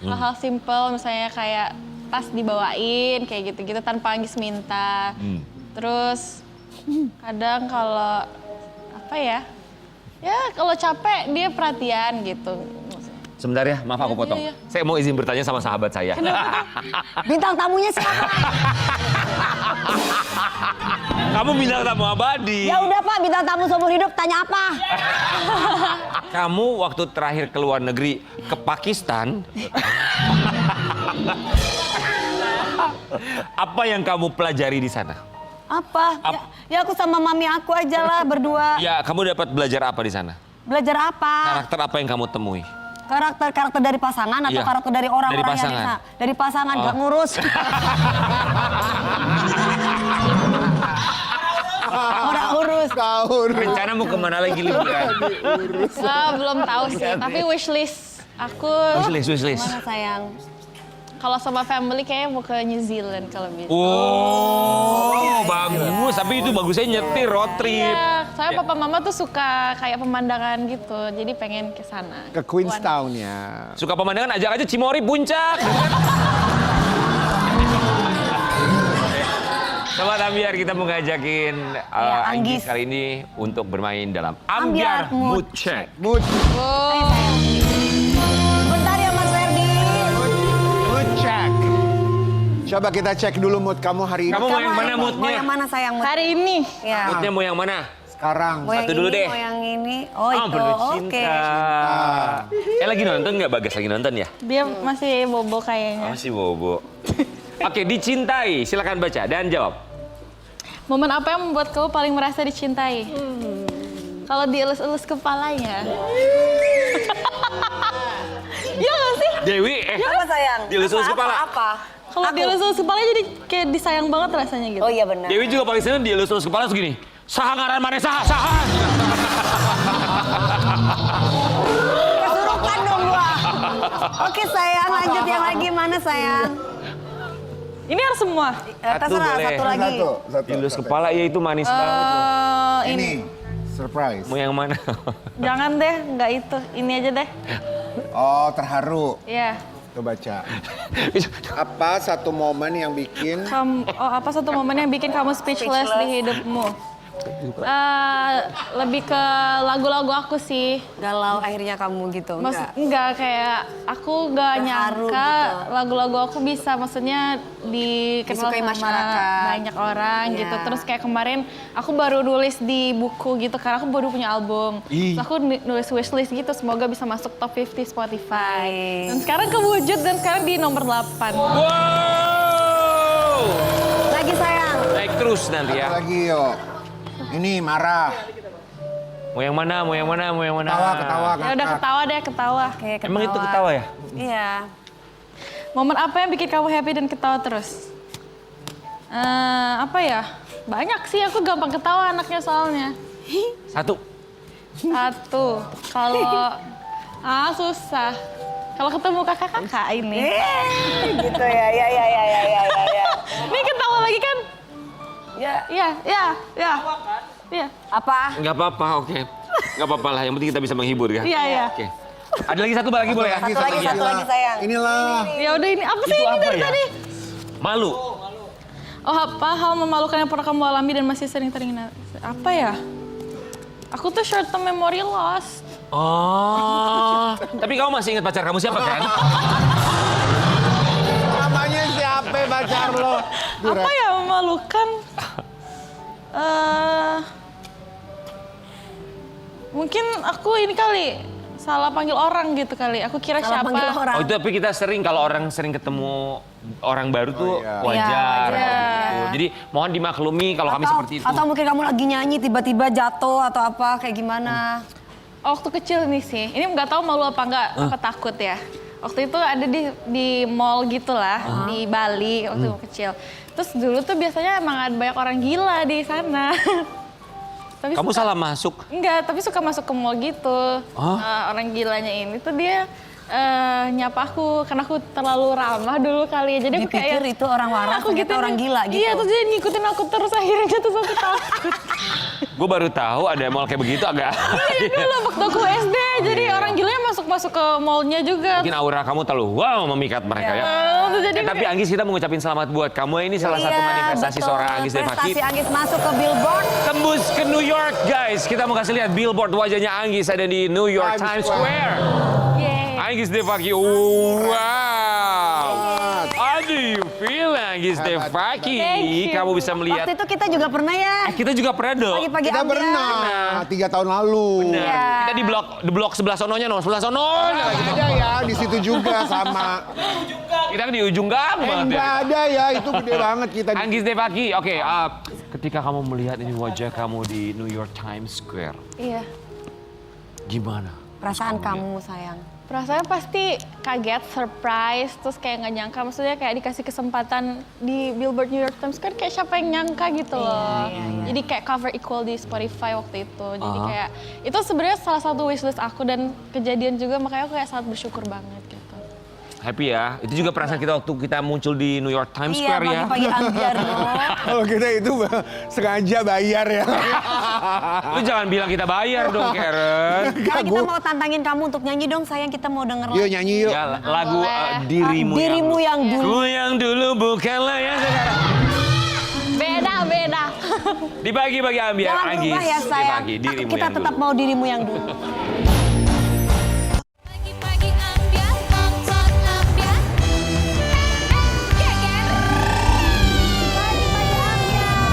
Hal-hal simple misalnya kayak tas dibawain kayak gitu-gitu tanpa Anggis minta. Terus kadang kalau apa ya? Ya kalau capek dia perhatian gitu. Sebentar ya, maaf aku potong. Iya. Saya mau izin bertanya sama sahabat saya. Bintang tamunya siapa? Kamu bintang tamu abadi. Ya udah Pak, bintang tamu seumur hidup tanya apa? Kamu waktu terakhir ke luar negeri ke Pakistan. Apa yang kamu pelajari di sana? Apa? Ya aku sama mami aku aja lah berdua. Ya, kamu dapat belajar apa di sana? Belajar apa? Karakter apa yang kamu temui? Karakter dari pasangan atau Iya. karakter dari orang-orang Dari yang pasangan. desa? Dari pasangan gak ngurus. Orang urus. Tahu. Rencana mau kemana lagi liburan? Belum tahu sih, tapi wishlist aku Wishlist. Mana sayang? kalau sama family kayaknya mau ke New Zealand kalau bisa. Oh, bagus. Tapi itu bagusnya nyetir road trip. Iya, soalnya papa mama tuh suka kayak pemandangan gitu, jadi pengen ke sana. Ke Queenstown ya. Suka pemandangan, ajak aja Cimory puncak. Sobat Ambiar, kita mau ngajakin Anggis Anggis. kali ini untuk bermain dalam Ambiar Ambiar Mood Check. Mood. Bentar ya Mas Ferdi. Mood check. Coba kita cek dulu mood kamu hari ini. Kamu mau yang mana Mau moodnya? yang mana sayang? Hari ini Ya. Moodnya mau yang mana? Sekarang. Mau yang Satu dulu ini, deh. Mau yang ini. Oh itu. penuh Oke. cinta. Lagi nonton nggak Bagas? Lagi nonton ya? dia masih bobo kayaknya. Masih bobo. Oke, dicintai. Silakan baca dan jawab. Momen apa yang membuat kamu paling merasa dicintai? Kalau dielus-elus kepalanya. Iya gak sih? Dewi, Apa sayang? Dilus-elus Apa, kepala. Apa? Kalau dielus-elus kepalanya jadi kayak disayang banget rasanya gitu. Oh iya benar. Dewi juga paling seneng dielus-elus kepala segini. Saha ngaran mana saha. Kesurupan dong gua. Oke sayang, lanjut yang lagi mana sayang? Ini harus semua. Terserah, boleh. satu lagi. Satu. Dielus kepala ya itu manis banget. Ini. Surprise. Mau yang mana? Jangan deh, nggak itu. Ini aja deh. Oh, terharu. Iya. Tuh baca. Apa satu momen yang bikin Apa satu momen yang bikin kamu speechless di hidupmu? Lebih ke lagu-lagu aku sih. Galau akhirnya kamu gitu. Enggak kayak aku nggak Terharu nyangka gitu. lagu-lagu aku bisa maksudnya dikenal Disukai sama masyarakat. banyak orang Iya. gitu. Terus kayak kemarin aku baru nulis di buku gitu karena aku baru punya album. Terus aku nulis wishlist gitu semoga bisa masuk top 50 Spotify. Nice. Dan sekarang kewujud dan sekarang di nomor 8. Wow! Lagi sayang. Naik terus nanti ya. lagi yuk? Ini marah. Mau yang mana? Ketawa. Ya udah ketawa deh, ketawa. Oke, ketawa. Emang itu ketawa ya? Iya. Momen apa yang bikin kamu happy dan ketawa terus? Apa ya? Banyak sih, aku gampang ketawa anaknya soalnya. Satu. Kalau susah. Kalau ketemu kakak-kakak ini. Gitu ya. Ini ketawa lagi kan? Ya. Iya. Apa? Nggak apa-apa, oke. Nggak apa-apa lah, yang penting kita bisa menghibur ya. Iya. Oke. Ada lagi satu lagi boleh ya? Satu lagi sayang. Inilah. Ya udah ini apa sih Itu ini apa dari ya? tadi? Malu. Oh, apa hal memalukan yang pernah kamu alami dan masih sering teringat? Apa ya? Aku tuh short term memory loss. Oh. Tapi kamu masih ingat pacar kamu siapa kan? Namanya siapa pacar lo? Apa ya memalukan? Mungkin aku ini kali salah panggil orang gitu kali. Aku kira Salah siapa? panggil orang. Oh itu tapi kita sering kalau orang sering ketemu orang baru tuh iya. wajar. Iya, wajar. Gitu. Jadi mohon dimaklumi kalau kami seperti itu. Atau mungkin kamu lagi nyanyi tiba-tiba jatuh atau apa kayak gimana? Waktu kecil nih sih. Ini nggak tahu malu apa nggak, apa takut ya. Waktu itu ada di mall gitulah di Bali waktu kecil. Terus dulu tuh biasanya emang ada banyak orang gila di sana. Tapi Kamu salah masuk. Enggak, tapi suka masuk ke mall gitu. Orang gilanya ini tuh dia nyapa aku karena aku terlalu ramah dulu kali ya. Jadi aku Dipikir kayak itu orang waras, ternyata gituin- orang gila gitu. Iya, terus dia ngikutin aku terus akhirnya jatuh aku takut. Gue baru tahu ada mall kayak begitu agak. Iya dulu waktu aku SD, jadi orang gilanya masuk ke mallnya juga. Mungkin aura kamu terlalu wow memikat mereka ya. Terus jadi Tapi Anggis kita mau ngucapin selamat buat kamu. Ini salah satu Iya, manifestasi betul. seorang Anggis Devaki. Prestasi Anggis masuk ke Billboard. Tembus ke New York guys. Kita mau kasih lihat billboard wajahnya Anggis ada di New York Times Square. Yeay. Anggis Devaki, wow. How do you feel Anggis Devaki? Thank you. Kamu bisa melihat. Waktu itu kita juga pernah ya. Kita juga pernah dong. Pagi-pagi Kita ambiar. pernah 3 tahun lalu. Iya. Kita di blok sebelah sononya, no. Sebelah sononya lagi. Ada ya di situ juga sama. Kita kan di ujung gang banget ya. Enggak ada ya, itu gede banget kita. Anggis Devaki, oke. Ketika kamu melihat ini wajah kamu di New York Times Square, Iya. gimana? Perasaan kamu sayang. Perasaan pasti kaget, surprise, terus kayak nggak nyangka. Maksudnya kayak dikasih kesempatan di Billboard New York Times Square, kayak siapa yang nyangka gitu loh. Jadi kayak cover equal di Spotify waktu itu. Jadi kayak itu sebenarnya salah satu wishlist aku dan kejadian juga, makanya aku kayak sangat bersyukur banget gitu. Happy ya. Itu juga perasaan kita waktu kita muncul di New York Times Iya, Square ya. pagi-pagi ambiar loh. Kalau kita itu sengaja bayar ya. Lu jangan bilang kita bayar dong, Karen. Sekarang kita mau tantangin kamu untuk nyanyi dong sayang, kita mau denger Yuk lagu. nyanyi yuk. Ya, lagu Boleh. dirimu, Dirimu yang dulu. Ku yang dulu bukanlah yang sekarang. Beda. Dibagi-bagi ambiar Jangan Anggis. berubah ya sayang. Dibagi, dirimu Kita yang tetap dulu. mau dirimu yang dulu. Pagi-pagi ambiar, nonton ambiar. Geger. Pagi-pagi ambiar.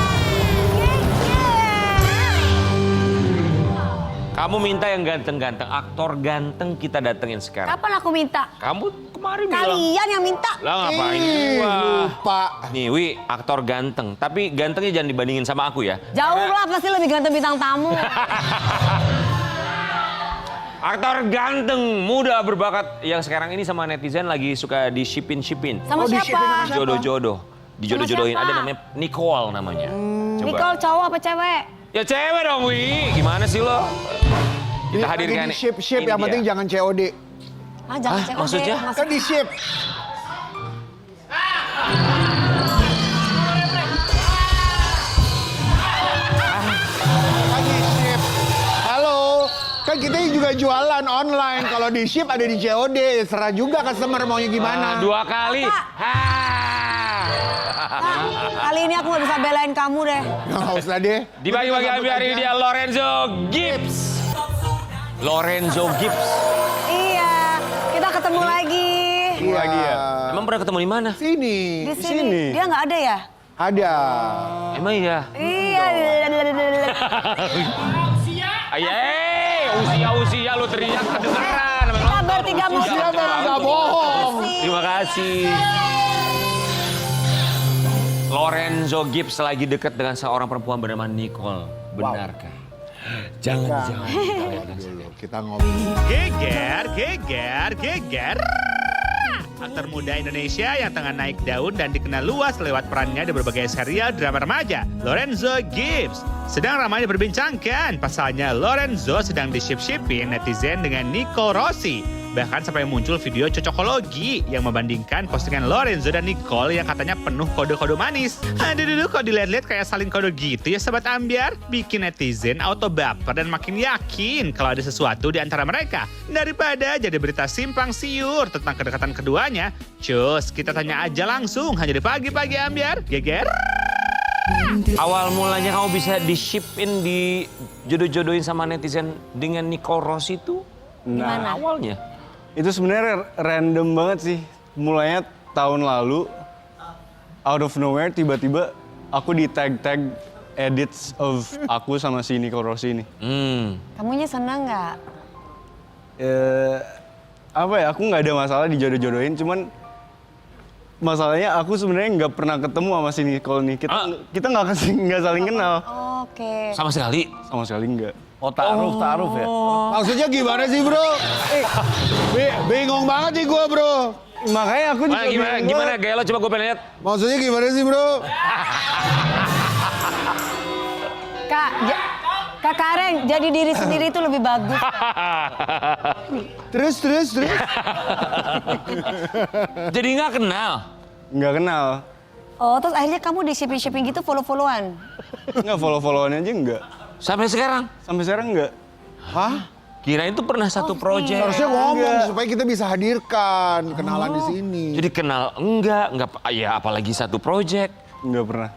Kamu minta yang ganteng-ganteng, aktor ganteng kita datengin sekarang. Kapan aku minta? Kamu kemarin bilang. Kalian yang minta. Lah ngapain? Ih, Wah. lupa. Nih, Wi, aktor ganteng. Tapi gantengnya jangan dibandingin sama aku ya. Jauh lah, pasti lebih ganteng bintang tamu. Aktor ganteng, muda, berbakat. Yang sekarang ini sama netizen lagi suka di-shipin-shipin. Sama siapa? Jodoh-jodoh. Dijodoh-jodohin. Sama Ada siapa? namanya Nicole namanya. Coba. Nicole cowok apa cewek? Ya cewek dong, Wi. Gimana sih lo? Kita hadirkan. Di ship, ini yang dia. penting jangan COD. Ah, jangan Hah, cewek. maksudnya? Kan di ship. Kan di ship. Halo, kan kita juga jualan online. Kalau di ship ada di COD. Serah juga customer maunya gimana. Dua kali. Pak. Ha. Kali ini aku gak bisa belain kamu deh. Nggak usah deh. Dibagi-bagi ambil hari dia Lorenzo Gibbs. Lorenzo Gibbs. Iya, kita ketemu lagi. Iya. Lagi ya. Emang pernah ketemu di mana? Sini. Di sini. Dia nggak ada ya? Ada. Emang iya. Iya. Usia lu teriak kedengeran. Kita bertiga mau Usia baru nggak bohong. Terima kasih. Lorenzo Gibbs lagi dekat dengan seorang perempuan bernama Nicole. Benarkah? Jangan. Dulu kita ngobrol. Geger. Aktor muda Indonesia yang tengah naik daun dan dikenal luas lewat perannya di berbagai serial drama remaja, Lorenzo Gibbs. Sedang ramai diperbincangkan, pasalnya Lorenzo sedang di-ship-shipping netizen dengan Nicole Rossi. Bahkan sampai muncul video cocokologi yang membandingkan postingan Lorenzo dan Nicole yang katanya penuh kode-kode manis. Aduh, kok dilihat-lihat kayak saling kode gitu ya Sobat Ambyar? Bikin netizen auto baper dan makin yakin kalau ada sesuatu di antara mereka. Daripada jadi berita simpang siur tentang kedekatan keduanya, cus kita tanya aja langsung hanya di Pagi-Pagi Ambyar. Geger. Awal mulanya kamu bisa di-ship-in, dijodoh-jodohin sama netizen dengan Nicole Rossi itu Gimana? awalnya? Itu sebenarnya random banget sih. Mulainya tahun lalu, out of nowhere tiba-tiba aku di tag edits of aku sama si Nicole Rossi ini. Kamunya senang nggak? Apa ya? Aku nggak ada masalah dijodoh-jodohin, cuman masalahnya aku sebenarnya nggak pernah ketemu sama si Nicole nih. Kita nggak saling kenal. Oke. Sama sekali? Sama sekali nggak. Oh, ta'aruf ya? Maksudnya gimana sih bro? Bingung banget nih gue bro. Makanya aku juga Gimana gaya lo? Coba gue pengen lihat. Maksudnya gimana sih bro? Kak Karen, jadi diri sendiri itu lebih bagus. Terus. Jadi nggak kenal? Nggak kenal. Oh, terus akhirnya kamu di shipping gitu follow-followan? Nggak follow-followan aja nggak. Sampai sekarang? Sampai sekarang nggak. Hah? Kirain itu pernah satu project. Harusnya ngomong Enggak. supaya kita bisa hadirkan kenalan di sini. Jadi kenal enggak, ya apalagi satu project. Nggak pernah.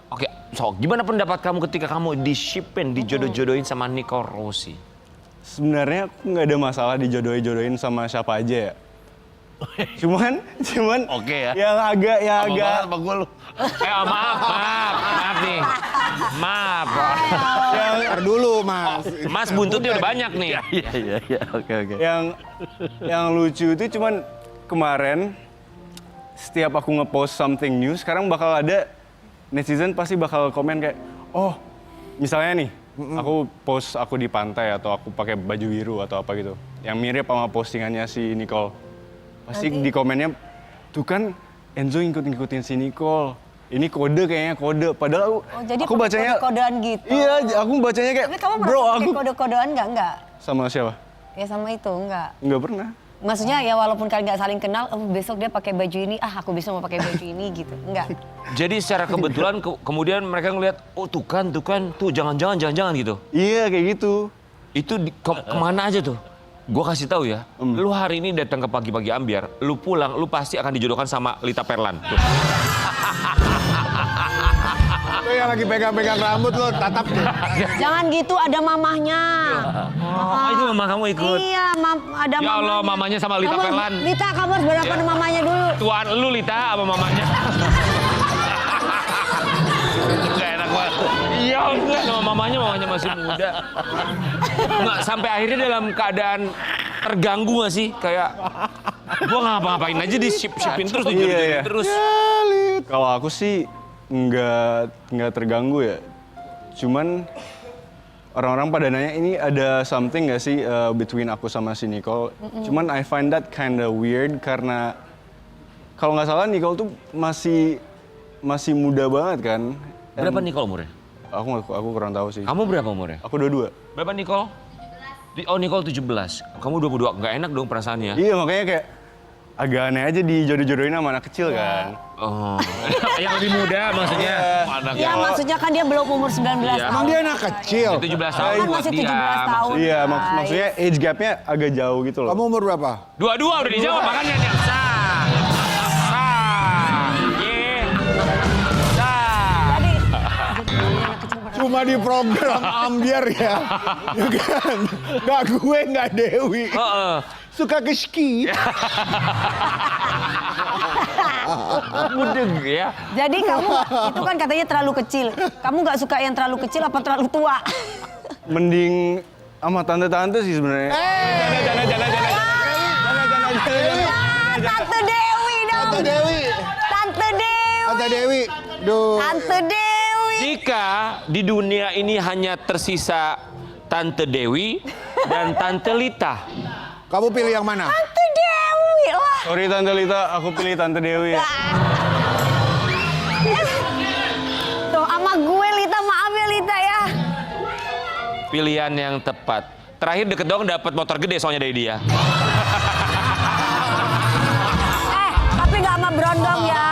Oke, so gimana pendapat kamu ketika kamu di-ship-in, dijodoh-jodohin sama Nicole Rossi? Sebenarnya aku nggak ada masalah dijodohin sama siapa aja ya. Cuman Oke ya. yang agak Sama gue lu. Maaf nih. Maaf. Ntar dulu mas. Mas buntutnya udah banyak nih. Iya. Oke. yang lucu itu cuman kemarin setiap aku ngepost something new, sekarang bakal ada netizen pasti bakal komen kayak, oh misalnya nih, aku post aku di pantai atau aku pakai baju biru atau apa gitu, yang mirip sama postingannya si Nicole. Pasti di komennya, tuh kan Enzo ngikutin si Nicole. Ini kode kayaknya kode. Padahal Jadi aku bacanya kode-kodean gitu. Iya, aku bacanya kayak, Tapi kamu bro pernah aku pakai kode-kodean nggak? sama siapa? Ya sama itu, nggak. Nggak pernah. Maksudnya ya walaupun kalian nggak saling kenal, oh, besok dia pakai baju ini, aku besok mau pakai baju ini gitu, enggak. Jadi secara kebetulan kemudian mereka ngeliat, oh tuh kan, jangan-jangan gitu. Iya kayak gitu. Itu kemana aja tuh? Gue kasih tahu ya, lu hari ini datang ke Pagi-Pagi Ambyar, lu pulang, lu pasti akan dijodohkan sama Lita Perlan. Tuh. Lo yang lagi pegang-pegang rambut lo tatap deh. Jangan gitu, ada mamahnya. Oh, itu mama kamu ikut? Iya, ada Ya mamanya. Allah, mamanya sama Lita Perlan. Lita, kamu harus berhadapan sama mamanya dulu. Tuan lu Lita sama mamanya. Gak enak banget. Iya enggak, sama mamanya masih muda. Enggak, sampai akhirnya dalam keadaan terganggu gak sih? Kayak, gua ngapa-ngapain aja di ship-shipin terus, dijodohin Iya. terus. Kalau aku sih nggak terganggu ya. Cuman orang-orang pada nanya ini ada something nggak sih between aku sama si Nicole. Cuman I find that kinda weird karena kalau nggak salah Nicole tuh masih muda banget kan. Berapa Nicole umurnya? Aku kurang tahu sih. Kamu berapa umurnya? Aku 22. Berapa Nicole? Oh Nicole 17. Kamu 22. Nggak enak dong perasaannya. Iya makanya kayak agak aneh aja dijodoh-jodohin sama anak kecil kan. Oh. Yang lebih muda maksudnya. Iya, maksudnya kan dia belum umur 19 Iya. tahun. Emang dia anak kecil. 17 tahun Kan buat masih dia. 17 tahun. Iya guys. maksudnya age gapnya agak jauh gitu loh. Kamu umur berapa? Dua-dua udah dijawab makanya yang sah. Ye. Sah. Jadi, Cuma di program Ambyar ya. Ya kan? Nggak gue, nggak Dewi. Heeh. Suka ke ski. Mudeng ya. jadi kamu itu kan katanya terlalu kecil. Kamu nggak suka yang terlalu kecil apa terlalu tua? Mending sama tante-tante sih sebenarnya. Tante Dewi dong. Tante Dewi. Tante Dewi. Tante Dewi. Duh. Tante Dewi. Jika di dunia ini hanya tersisa Tante Dewi, dan Tante Lita. Kamu pilih yang mana? Tante Dewi lah. Sorry Tante Lita, aku pilih Tante Dewi ya. Tuh sama gue Lita, maaf ya Lita ya. Pilihan yang tepat. Terakhir deket dong dapat motor gede soalnya dari dia. Tapi nggak sama Brondong ya.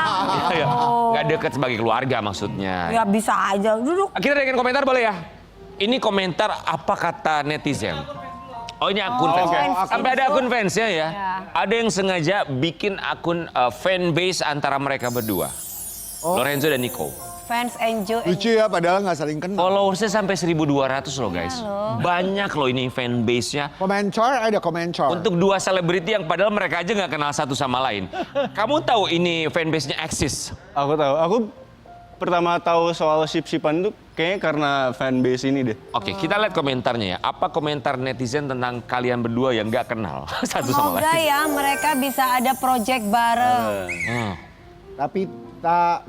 Iya, nggak deket sebagai keluarga maksudnya. Ya bisa aja, duduk. Kita dengan komentar boleh ya? Ini komentar apa kata netizen? Oh ini akun fans. oke. Sampai ada akun fansnya ya. Ya. Ada yang sengaja bikin akun fanbase antara mereka berdua. Lorenzo dan Nico. Fans enjoy. Lucu ya, padahal nggak saling kenal. Followersnya sampai 1.200 loh guys. Banyak loh ini fanbase-nya. Komentar, ada komentar. Untuk dua selebriti yang padahal mereka aja nggak kenal satu sama lain. Kamu tahu ini fanbase-nya eksis? Aku tahu. Aku pertama tahu soal ship-shipan itu kayaknya karena fanbase ini deh. Oke, kita lihat komentarnya ya. Apa komentar netizen tentang kalian berdua yang nggak kenal satu sama Semoga lain? ya mereka bisa ada project bareng.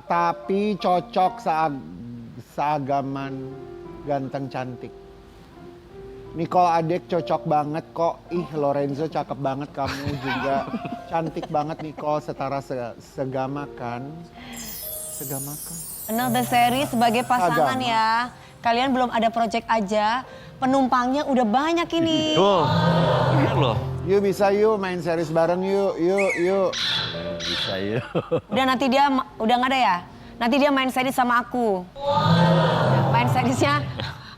Tapi cocok seagaman ganteng cantik. Nicole Adek cocok banget kok. Ih Lorenzo cakep banget, kamu juga cantik banget Nicole, setara segama kan. Segamakan. Another series sebagai pasangan Agama. ya. Kalian belum ada project aja, penumpangnya udah banyak ini. Tuh, bener loh. Yuk bisa yuk main series bareng yuk. Bisa yuk. Udah nanti dia udah nggak ada ya? Nanti dia main series sama aku. Main seriesnya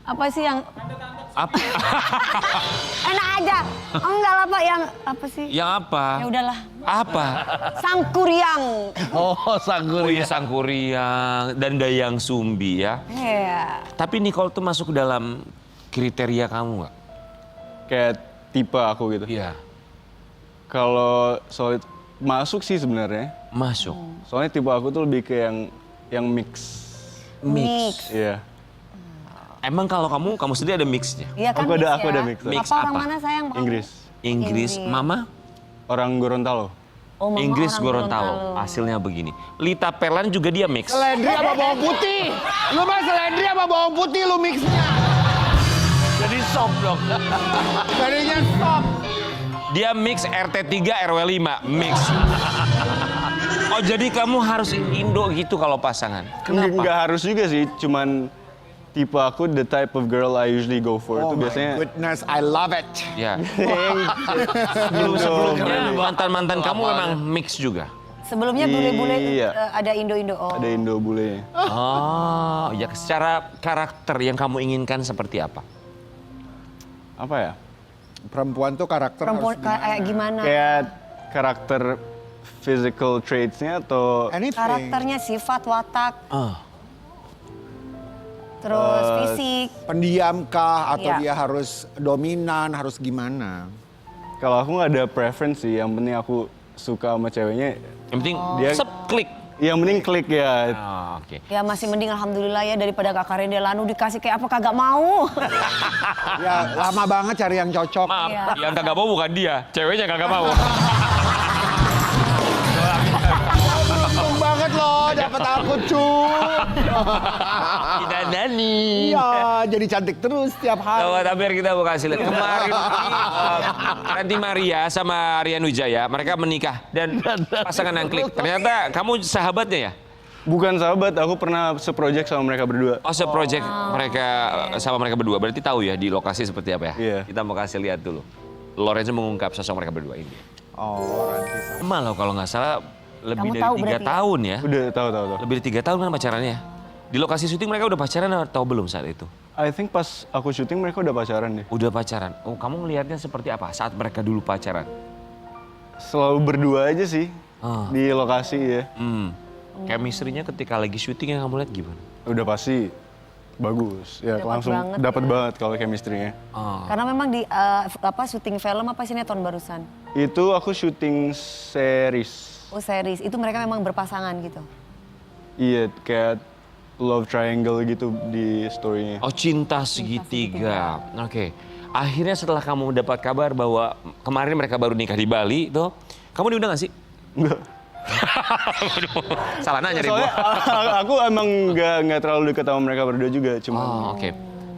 apa sih yang Apa? enak aja? Enggak lah Pak, yang apa sih? Yang apa? Ya udahlah. Apa? Sangkuriang. Oh, Oh Sanggur iya Sangkuriang dan Dayang Sumbi ya. Iya. Tapi Nicole tuh masuk ke dalam kriteria kamu nggak? Kayak tipe aku gitu. Iya. Kalau soal itu, masuk sih sebenarnya. Masuk. Soalnya tipe aku tuh lebih ke yang mix. Mix. Iya. Emang kalau kamu sendiri ada mixnya? Iya kan Aku ada- mix aku ya? ada mix. Mix Apa orang apa? mana sayang? Inggris. Inggris, Mama? Orang Gorontalo. Oh, Mama Inggris orang Gorontalo. Hasilnya begini. Lita Pelan juga dia mix. Selendri apa bawang putih? Lu mah selendri apa bawang putih lu mixnya? Jadi sop dong. Jadinya stop. Dia mix RT3 RW5 mix. Oh jadi kamu harus Indo gitu kalau pasangan. Kenapa? Nggak harus juga sih, cuman tipe aku the type of girl I usually go for. Oh Itu my biasanya goodness, I love it. Ya. Indo. Sebelumnya mantan-mantan kamu memang mix juga. Sebelumnya bule-bule Iya. ada Indo-Indo. Oh. Ada Indo bule. Oh, ya secara karakter yang kamu inginkan seperti apa? Apa ya? Perempuan tuh karakter Perempuan harus kayak gimana? Kayak karakter physical traits-nya atau anything. Karakternya, sifat, watak, terus fisik. Pendiam kah atau Iya. dia harus dominan, harus gimana? kalau aku nggak ada preference sih, yang penting aku suka sama ceweknya, Yang penting Dia- klik. yang penting klik ya. Oh, oke. Ya masih mending alhamdulillah ya daripada Kak Karende Lanu dikasih kayak apa kagak mau. Ya lama banget cari yang cocok. Maaf, Iya. yang kagak mau bukan dia, ceweknya kagak mau. Untung banget loh, dapet aku cuy. Tidak Dani. Iya, jadi cantik terus tiap hari. Sobat Amir kita mau kasih lihat kemarin Ranti Maria sama Rian Wijaya mereka menikah dan pasangan yang klik. Ternyata kamu sahabatnya ya? Bukan sahabat, aku pernah seproject sama mereka berdua. Oh, project mereka sama mereka berdua. Berarti tahu ya di lokasi seperti apa ya? Iya. Kita mau kasih lihat dulu. Lorenzo mengungkap sosok mereka berdua ini. Oh, Ranti. Lama loh kalau nggak salah lebih Kamu dari tahu 3 berarti ya? tahun ya. Udah tahu. Lebih dari 3 tahun kan pacarannya. Di lokasi syuting mereka udah pacaran atau belum saat itu? I think pas aku syuting mereka udah pacaran deh. Udah pacaran. Oh, kamu ngelihatnya seperti apa saat mereka dulu pacaran? Selalu berdua aja sih Ah. di lokasi ya. Chemistry-nya ketika lagi syuting yang kamu lihat gimana? Udah pasti bagus. Ya Dapat langsung banget dapat ya. banget kalau chemistry-nya. Oh. Karena memang di syuting film apa sinetron barusan? Itu aku syuting series. Oh series, itu mereka memang berpasangan gitu. Iya, kayak love triangle gitu di story-nya. Oh, cinta segitiga. Oke. Akhirnya setelah kamu dapat kabar bahwa kemarin mereka baru nikah di Bali, tuh, kamu diundang gak sih? Enggak. Salah nanya deh Soalnya gua. aku emang nggak terlalu dekat sama mereka berdua juga, cuma Oh, oke.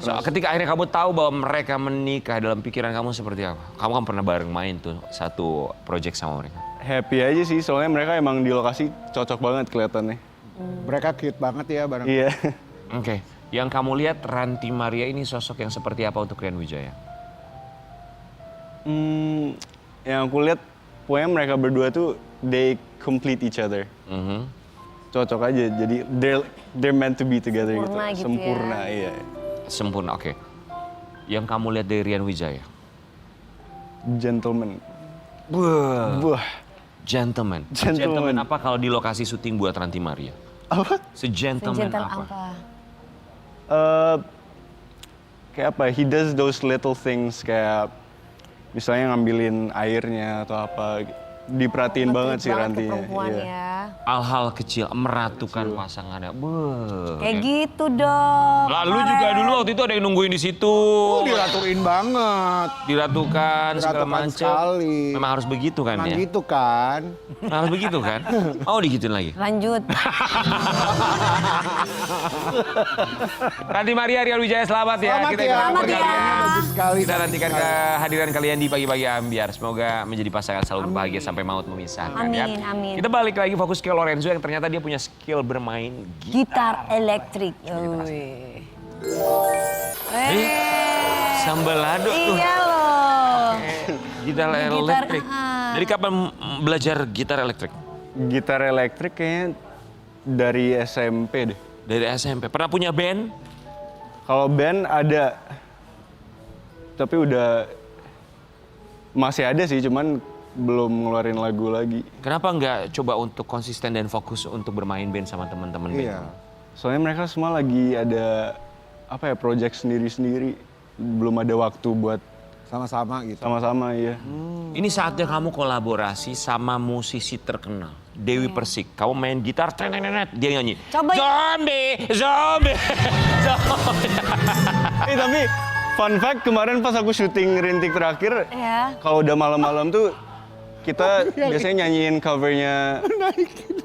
Ketika akhirnya kamu tahu bahwa mereka menikah, dalam pikiran kamu seperti apa? Kamu kan pernah bareng main tuh satu project sama mereka. Happy aja sih, soalnya mereka emang di lokasi cocok banget kelihatannya. Mereka cute banget ya bareng. Iya. Oke. Yang kamu lihat Ranti Maria ini sosok yang seperti apa untuk Rian Wijaya? Yang aku lihat, pokoknya mereka berdua tuh they complete each other. Cocok aja, jadi they're meant to be together Sempurna gitu ya. Sempurna, iya. Sempurna, oke. Yang kamu lihat dari Rian Wijaya? Gentleman. Wah. Wah. Gentleman. Gentleman. Apa kalau di lokasi syuting buat Ranti Maria? Apa? Segentleman Gentle apa? Kayak apa? He does those little things kayak misalnya ngambilin airnya atau apa. Diperhatiin banget sih Rantinya. Perempuan Iya. ya. Hal-hal kecil meratukan pasangannya. Kayak gitu dong. Lalu juga dulu waktu itu ada yang nungguin di situ. Diratuin banget. Diratukan segala Diratukan macam. sekali. Memang harus begitu kan Emang ya? gitu kan. Harus begitu kan? Oh digituin lagi. Lanjut. Ranti Maria, Rian Wijaya selamat ya. Selamat Kita ya. ikutin Selamat ya. Perkaliannya bagus sekali. Kita nantikan kehadiran kalian di pagi-pagi Ambiar. Semoga menjadi pasangan selalu bahagia sampai maut memisahkan ya. Amin, amin. Kita balik lagi fokus ke Lorenzo yang ternyata dia punya skill bermain Gitar elektrik. sambalado tuh. Iya loh. Gitar Gitar, elektrik. ah. Dari kapan belajar gitar elektrik? Gitar elektrik kayaknya dari SMP deh. Dari SMP. Pernah punya band? Kalau band ada, tapi udah masih ada sih, cuman belum ngeluarin lagu lagi. Kenapa nggak coba untuk konsisten dan fokus untuk bermain band sama teman-teman band? Iya. Soalnya mereka semua lagi ada apa ya, project sendiri-sendiri. Belum ada waktu buat Sama-sama gitu. sama-sama ya. Ini saatnya kamu kolaborasi sama musisi terkenal. Dewi Persik. Kamu main gitar, tenenet, dia nyanyi. Coba- Zombie, zombie, zombie. Tapi fun fact, kemarin pas aku syuting Rintik terakhir, Ya. kalau udah malam-malam tuh kita biasanya nyanyiin covernya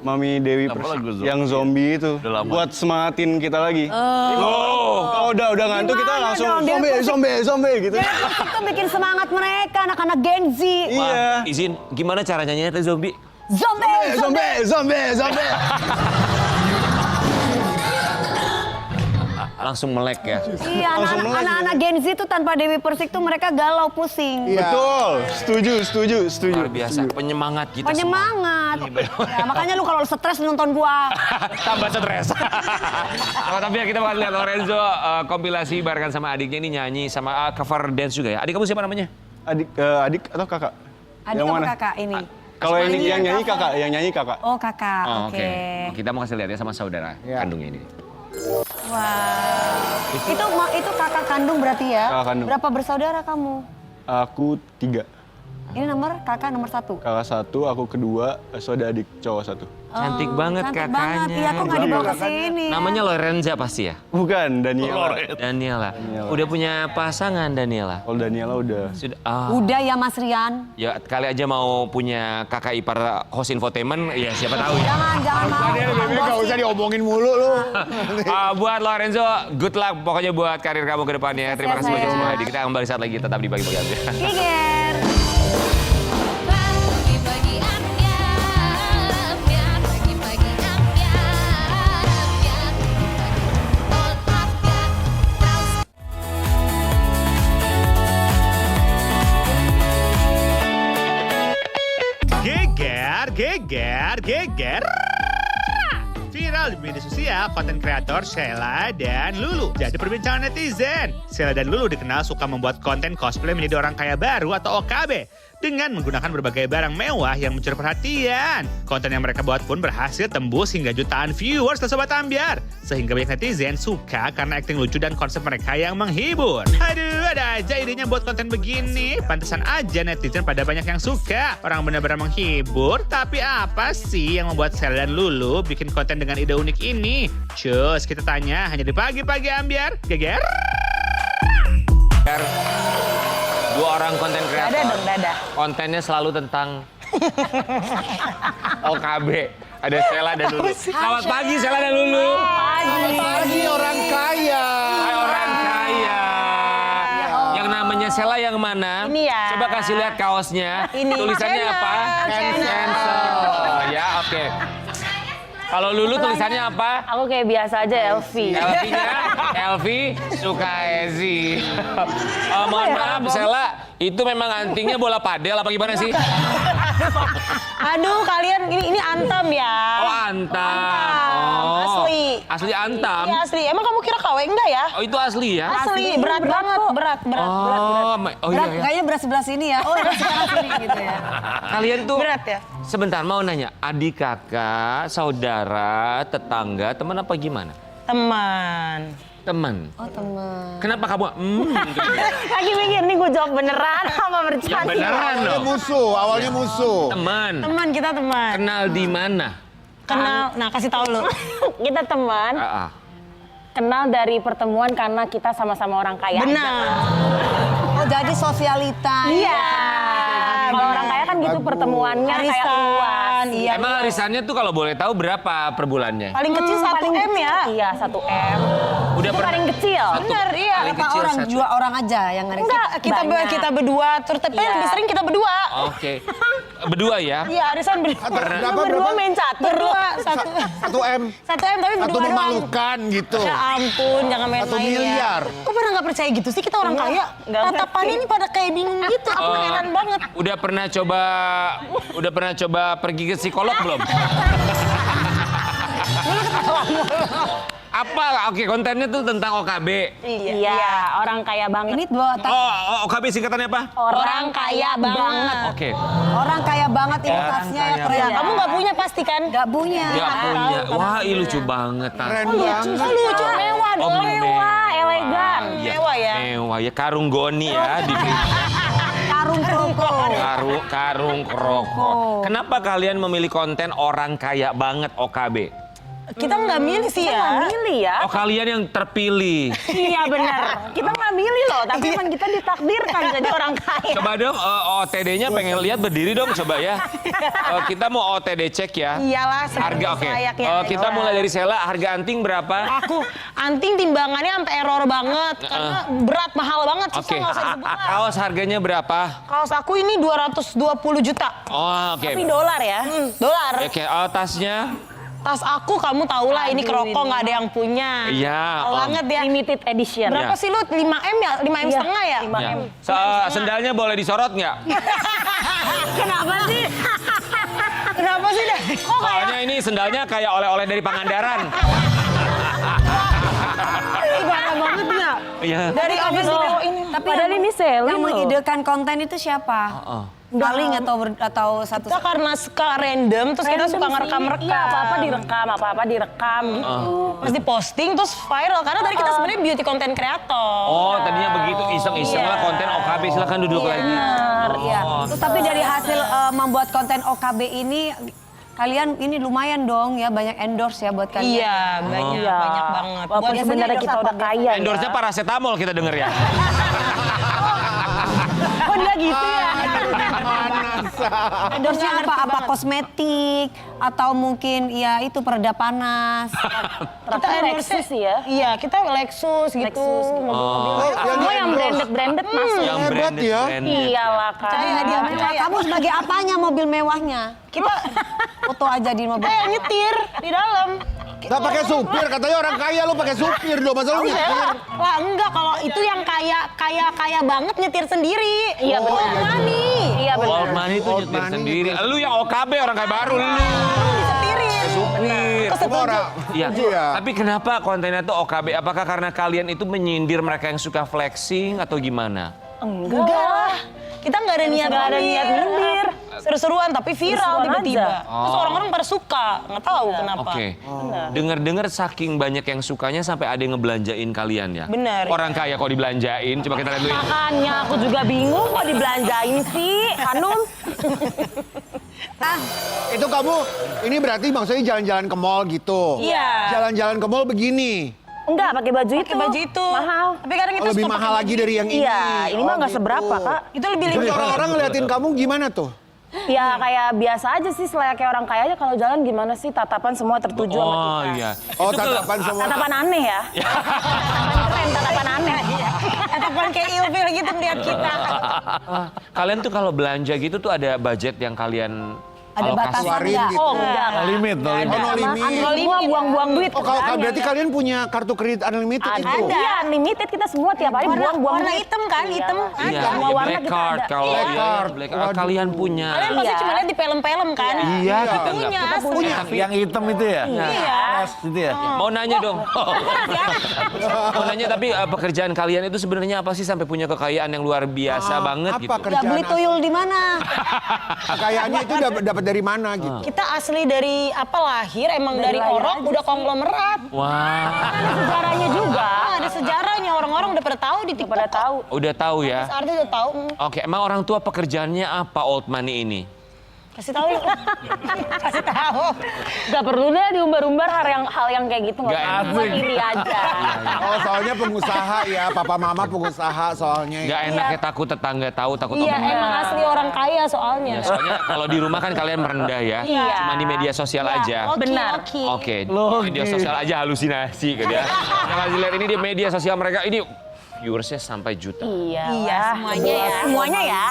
Mami Dewi Apa Persik lagu Zombie? yang zombie itu Udah lama. buat semangatin kita lagi. Oh. Kalau udah ngantuk kita Gimana langsung dong, Dewi Persik? zombie gitu. Itu bikin semangat mereka, anak-anak Gen Z. Iya. Izin, gimana cara nyanyinya teh zombie? Zombie. Zombie. Langsung melek ya. Iya, anak-anak Gen Z tuh tanpa Dewi Persik tuh mereka galau, pusing. Iya. Betul, setuju. Luar biasa, penyemangat kita Penyemangat. Ya, makanya lu kalau stres nonton gua. Tambah stres. Tapi ya kita bakal lihat Lorenzo kompilasi barengan sama adiknya ini nyanyi sama cover dance juga ya. Adik kamu siapa namanya? Adik atau kakak? Adik Yang apa mana? kakak ini? Kalau yang nyanyi cover. kakak, yang nyanyi kakak. Oh kakak, Oh, oke. Kita mau kasih lihat ya sama saudara Iya. kandungnya ini. Wow. Itu kakak kandung berarti ya? Kakak kandung. Berapa bersaudara kamu? Aku 3. Ini kakak nomor 1. Kakak 1, aku kedua, so ada adik cowok 1. Cantik banget Cantik kakaknya. banget. Iya, kok nggak dibawa ke sini? Namanya Lorenza pasti ya? Bukan, Daniela. Daniela. Udah punya pasangan Daniela? Kalau Daniela udah. Sudah. Udah ya Mas Rian. Ya kali aja mau punya kakak ipar host infotainment, ya siapa tahu ya. Jangan mau. Gak usah diomongin mulu lu. Buat Lorenzo, good luck pokoknya buat karir kamu ke depannya. Terima kasih banyak sayang. semua. Kita kembali saat lagi tetap di Pagi-Pagi Ambiar. Giger. Pagi-pagi ambiar, pagi-pagi ambiar. All ambiar, tahu Geger. Viral di media sosial, konten kreator Sheila dan Lulu jadi perbincangan netizen. Sheila dan Lulu dikenal suka membuat konten cosplay menjadi orang kaya baru atau OKB dengan menggunakan berbagai barang mewah yang mencuri perhatian. Konten yang mereka buat pun berhasil tembus hingga jutaan viewers ke Sobat Ambiar. Sehingga banyak netizen suka karena akting lucu dan konsep mereka yang menghibur. Aduh, ada aja idenya buat konten begini. Pantesan aja netizen pada banyak yang suka. Orang benar-benar menghibur, tapi apa sih yang membuat Sheila dan Lulu bikin konten dengan ide unik ini? Cus, kita tanya hanya di Pagi-Pagi Ambiar. Geger. Dua orang konten kreator. Dada dong, dada. Kontennya selalu tentang OKB. Ada Sheila dan Lulu. Selamat pagi Sheila dan Lulu. Pagi orang kaya. Hai orang kaya. Sela yang mana? Ini ya. Coba kasih lihat kaosnya. Ini. Tulisannya Channel, apa? channel. Cancel. Ya, oke. Kalau Lulu tulisannya apa? Aku kayak biasa aja Elvi. Elvi-nya, Elvi suka Ezi. Mohon maaf, Sela, itu memang antingnya bola padel apa gimana sih? Aduh, kalian ini antam ya. Oh, antam. Oh, Asli. Asli antam. Iya asli. Emang kamu kira KW enggak ya? Oh, itu asli ya? Asli, berat banget, berat. Oh, oh iya ya. Kayaknya berat sebelah sini ya. Oh, berat sebelah sini gitu ya. Kalian tuh Berat ya? sebentar mau nanya, adik kakak, saudara, tetangga, teman apa gimana? Teman. Teman. Oh, teman. Kenapa kamu? Gitu. Lagi mikir nih gue jawab beneran apa bercanda? Yang beneran dong. Awalnya musuh. Teman. Teman, kita teman. Kenal di mana? Kenal. Nah, kasih tahu lu. Kita teman, Ah, ah. kenal dari pertemuan karena kita sama-sama orang kaya. Benar. Oh, jadi sosialita. Iya. Kalau orang kaya kan gitu pertemuannya kayak luas. Iya. Emang arisannya tuh kalau boleh tahu berapa per bulannya? Paling kecil 1 M ya. Iya, 1 M. Udah Itu paling kecil. Benar, iya. Paling Apa kecil orang, satu. 2 orang aja yang ngari. Enggak, Kita banyak. kita berdua, terus tapi Iya. lebih sering kita berdua. Oke. Berdua ya? Iya, arisan berdua. Berdua main catur. Berdua, 1 1 M. 1 M tapi berdua doang. memalukan gitu. Ya ampun, jangan main-main 1 miliar. ya. Kok pada nggak percaya gitu sih kita orang kaya? nggak Tatapannya ini pada kayak bingung gitu. Aku heran banget. Udah pernah coba pergi ke psikolog belum? Apa? Oke, kontennya tuh tentang OKB. Iya, orang kaya banget. Ini dua Oh, OKB singkatannya apa? orang kaya banget. Oke. Orang kaya banget ini Orang tasnya ya kaya keren. banget. Kamu nggak punya pasti kan? Nggak punya. Nggak punya. Wah, ih lucu banget. Tas. Keren banget. Lucu, mewah Oh, dong. Mewah, elegan. Iya, Mewah ya. Mewah ya, karung goni ya diberi. Karung kroko. Karung rokok. Kenapa kalian memilih konten orang kaya banget OKB? Kita nggak milih sih Kita ya. nggak milih ya. Oh, kalian yang terpilih. Iya benar. Kita nggak milih loh, tapi emang kita ditakdirkan jadi orang kaya. Coba dong OTD-nya pengen lihat berdiri dong coba ya. Kita mau OTD cek ya. Iyalah, Harga oke. sayaknya. Kita mulai dari Sela, harga anting berapa? Aku anting timbangannya sampai error banget karena berat mahal banget susah Oke. nggak usah disebut lah. Kaos harganya berapa? Kaos aku ini 220 juta. Oh, oke. Tapi dolar ya. Dolar. Oke, tasnya? Tas aku kamu tahu lah ini Aduh, kerokok nggak ada yang punya. Iya, Mahal banget ya. Limited edition. Berapa Iya. sih lu? 5M ya? 5M Iya, setengah ya? 5M. Ya. Sendalnya boleh disorot nggak? Kenapa sih? Kenapa sih dah? Kok kayak Soalnya ini sendalnya kayak oleh-oleh dari Pangandaran. parah banget ya? Iya. Dari office video ini. Tapi padahal ini selling yang loh. mengidekan konten itu siapa? Paling atau satu. Kita karena suka random, terus kita suka ngerekam-rekam. Iya, apa-apa direkam gitu. Terus diposting, terus viral. Karena dari kita sebenarnya beauty content creator. Oh, tadinya begitu iseng-iseng lah konten OKB, silakan duduk lagi. Benar, iya. Oh. Terus tapi dari hasil membuat konten OKB ini, kalian ini lumayan dong ya, banyak endorse ya buat kalian. Iya, banyak banget. Walaupun sebenarnya kita udah kaya. Endorse-nya paracetamol kita denger ya. Oh enggak gitu ya? Endorse-nya apa kosmetik atau mungkin ya itu pereda panas. Kita Lexus ya. Iya, kita Lexus gitu. Lexus gitu. Semua yang branded masuk. Yang Hebat branded, ya. branded. Iyalah kan. Percaya hadiah mewah. Kamu sebagai apanya mobil mewahnya? Kita foto aja di mobil. Nyetir di dalam. Nggak pakai supir, katanya orang kaya lu pakai supir dong, masa lu nyetir? Lah enggak, kalau itu yang kaya banget nyetir sendiri. Iya benar. Money. Iya benar. Old money itu Old nyetir money sendiri. Lu yang OKB orang kaya baru lu. Disetirin. Supir. Semua orang. Iya. Iya. Tapi kenapa kontennya tuh OKB? Apakah karena kalian itu menyindir mereka yang suka flexing atau gimana? Enggak lah. Kita nggak ada niat nyindir. Seru-seruan tapi viral Seru-seruan tiba-tiba. aja. Terus orang-orang pada suka, nggak tahu kenapa. Oke. Dengar-dengar saking banyak yang sukanya sampai ada yang ngebelanjain kalian ya. Bener. Orang kaya kok dibelanjain. Coba kita lihat dulu. Makanya aku juga bingung kok dibelanjain sih, Hanum. Itu kamu, ini berarti maksudnya jalan-jalan ke mall gitu? Iya. Jalan-jalan ke mall begini? Enggak, pakai baju itu. Pakai baju itu. Mahal. Tapi kadang kita Lebih suka mahal pakai lagi baju. dari yang ini? Iya, ini mah nggak gitu. seberapa, Kak. Itu lebih Terus limited. orang-orang ngeliatin kamu gimana tuh? Ya kayak biasa aja sih, selayaknya orang kaya aja kalau jalan gimana sih, tatapan semua tertuju sama kita. Oh iya. Oh, Itu ke- tatapan semua. Tatapan aneh ya. Tatapan keren, tatapan aneh. Ataupun kayak ilfil gitu ngeliat kita. Kalian tuh kalau belanja gitu tuh ada budget yang kalian Ada alokasi? batasan Keluarin nggak? gitu. Oh enggak. No limit, no limit. Oh, no limit. Semua buang-buang duit. Oh, kalau kerjaannya. berarti kalian punya kartu kredit unlimited itu? Ada. Iya, unlimited kita semua tiap hari buang-buang warna duit. hitam kan, hitam. Iya, Semua warna black kita card ada. kalau Black iya, card. black card. Kalian punya. Kalian pasti cuma lihat di film-film kan? Iya, kita Punya, nggak. asli. Punya. Yang hitam itu ya? Iya. Yes, itu ya? Mau nanya dong. Mau nanya tapi pekerjaan kalian itu sebenarnya apa sih sampai punya kekayaan yang luar biasa banget apa gitu? Ya kerjaan beli tuyul di mana? kekayaannya itu dapat dari mana gitu? Kita asli dari apa lahir emang dari lahir orok aja udah konglomerat. Wah, Sejarahnya juga. Ada sejarahnya orang-orang udah pada tahu di TikTok. Pada tahu. udah tahu ya. Artis udah tahu. Oke, emang orang tua pekerjaannya apa old money ini? Kasih tahu. Kasih tahu. Gak perlu deh diumbar-umbar hal yang kayak gitu. Nggak Nggak enak. usah iri aja. Oh, soalnya pengusaha ya, papa mama pengusaha soalnya. Nggak enaknya takut tetangga tahu, takut Iya, omongan. emang asli orang kaya soalnya. Ya, soalnya kalau di rumah kan kalian merendah ya. Iya. Cuma di media sosial aja. Benar. Oke, media sosial aja halusinasi gitu ya. Yang kasih lihat ini di media sosial mereka ini viewersnya sampai juta. Iya. Iya, semuanya ya. Semuanya ya.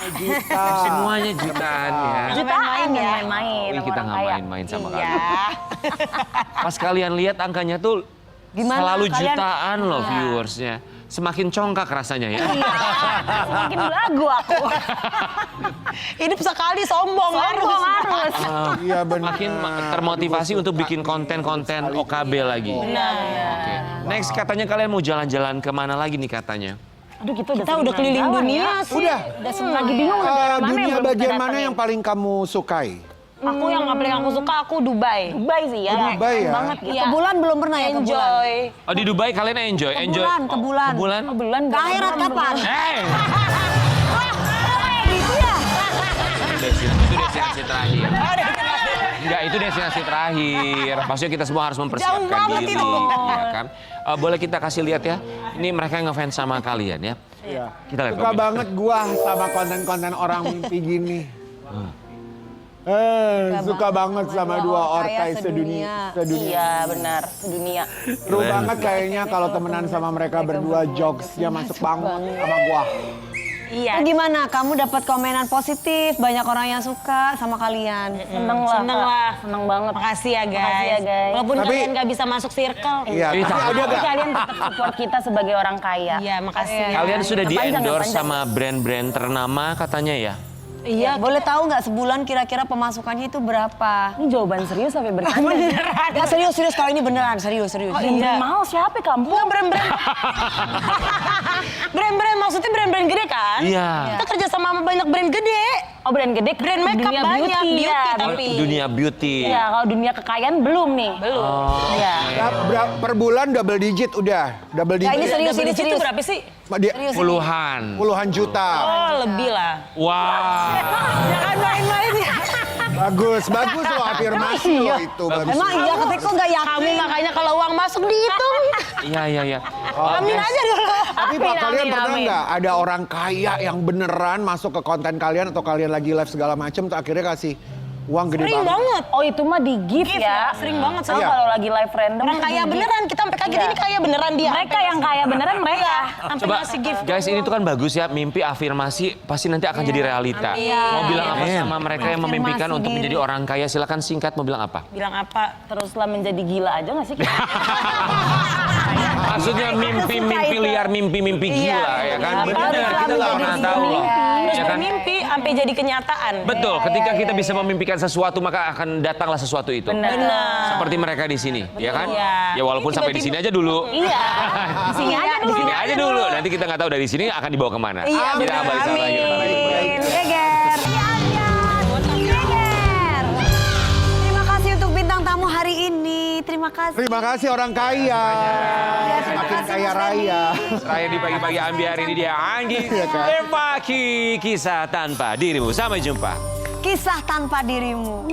Semuanya jutaan ya. Jutaan ya. Main-main. Wih, kita sama nggak orang kaya. main-main sama Iya. kalian. Pas kalian lihat angkanya tuh Gimana selalu kalian- jutaan loh viewersnya. Semakin congkak rasanya ya. Makin belagu aku. Hidup sekali sombong harus. Iya benar. Makin termotivasi untuk bikin konten-konten OKB lagi. Oke. Next katanya kalian mau jalan-jalan kemana lagi nih katanya? Aduh kita Kita udah keliling dunia sih. Udah. Udah semua. Lagi bingung negara mana Dunia yang belum kita bagian mana datengin. yang paling kamu sukai? Aku yang paling aku suka aku Dubai. Dubai sih ya. Oh, Dubai ya? Banget Iya. Ke bulan belum pernah ya ke bulan. Enjoy. Oh di Dubai kalian enjoy? Ke Enjoy? bulan, ke bulan. Ke bulan? Oh, bulan Ke akhirat kapan? Eh! Gitu ya? Itu destinasi terakhir. Enggak, itu destinasi terakhir. Maksudnya kita semua harus mempersiapkan Jauh banget diri. itu. Ya kan? Boleh kita kasih lihat ya. Ini mereka yang ngefans sama kalian ya. Iya. Kita lihat. Suka komen. banget gua sama konten-konten orang mimpi gini. Suka banget sama dua orkai sedunia. Iya benar, sedunia. Seru banget kayaknya kalau temenan sama mereka berdua, jokesnya masuk banget sama gua. Iya. Gimana? Kamu dapat komenan positif, banyak orang yang suka sama kalian. Seneng lah. Seneng Kak. lah. Seneng banget. Makasih ya guys. Makasih ya, guys. Walaupun Tapi- kalian nggak bisa masuk circle. Iya, tapi ada Tapi gak? kalian tetap support kita sebagai orang kaya. Iya, makasih. Kalian sudah di Panjang, endorse panjang. sama brand-brand ternama katanya ya? Iya. Boleh tahu nggak sebulan kira-kira pemasukannya itu berapa? Ini jawaban serius sampai bercanda. Nggak serius kalau ini beneran serius. Oh, iya. Mahal siapa kamu? Brand-brand. Brand-brand maksudnya brand-brand gede kan? Iya. Kita kerja sama banyak brand gede. Oh brand gede. Brand makeup dunia banyak, beauty, ya. tapi. Dunia beauty. Iya, kalau dunia kekayaan belum nih. Belum. Iya. Per bulan double digit udah. Double Nah, ini digit. serius itu berapa sih? Puluhan. Puluhan juta. Oh, lebih lah. Wah. Jangan main-main ya. Bagus loh afirmasi loh itu. Bagus. Emang iya, katanya kok nggak yakin? Kamu makanya kalau uang masuk dihitung. Iya. Amin aja dulu. Tapi Pak, Amin, kalian amin, pernah amin. nggak ada orang kaya yang beneran masuk ke konten kalian atau kalian lagi live segala macem, tuh akhirnya kasih uang gede Sering banget? banget. Oh itu mah di gift ya. Sering banget. So, Iya. kalau lagi live random. Orang tuh kaya di-gift. beneran, kita sampai kaget Iya. ini kaya beneran dia. Mereka yang kaya beneran mereka. Sampai Coba ngasih gift. guys, ini tuh kan bagus ya, mimpi afirmasi pasti nanti akan jadi realita. Mau bilang apa sama mereka yang memimpikan untuk menjadi orang kaya? Silakan singkat, mau bilang apa? Bilang apa? Teruslah menjadi gila aja gak sih? Maksudnya mimpi-mimpi liar, mimpi-mimpi gila ya kan? Benar, kita nggak pernah tahu loh. Terus Ya kan? bermimpi sampai jadi kenyataan. Betul, ketika kita bisa memimpikan sesuatu maka akan datanglah sesuatu itu. Benar. Seperti mereka di sini, ya kan? Iya. Ya walaupun sampai di sini aja dulu. Iya. Di sini aja Di dulu. sini aja dulu. Nanti kita nggak tahu dari sini akan dibawa kemana. Iya, Tidak benar. abadi salah lagi. Amin. Geger. Geger. Terima kasih untuk bintang tamu hari ini. Terima kasih. Terima kasih orang kaya. Semakin kaya raya. Terakhir di pagi-pagi Ambiar ini dia Anggi. Iya kan? Pagi kisah tanpa dirimu. Sampai jumpa. Kisah tanpa dirimu.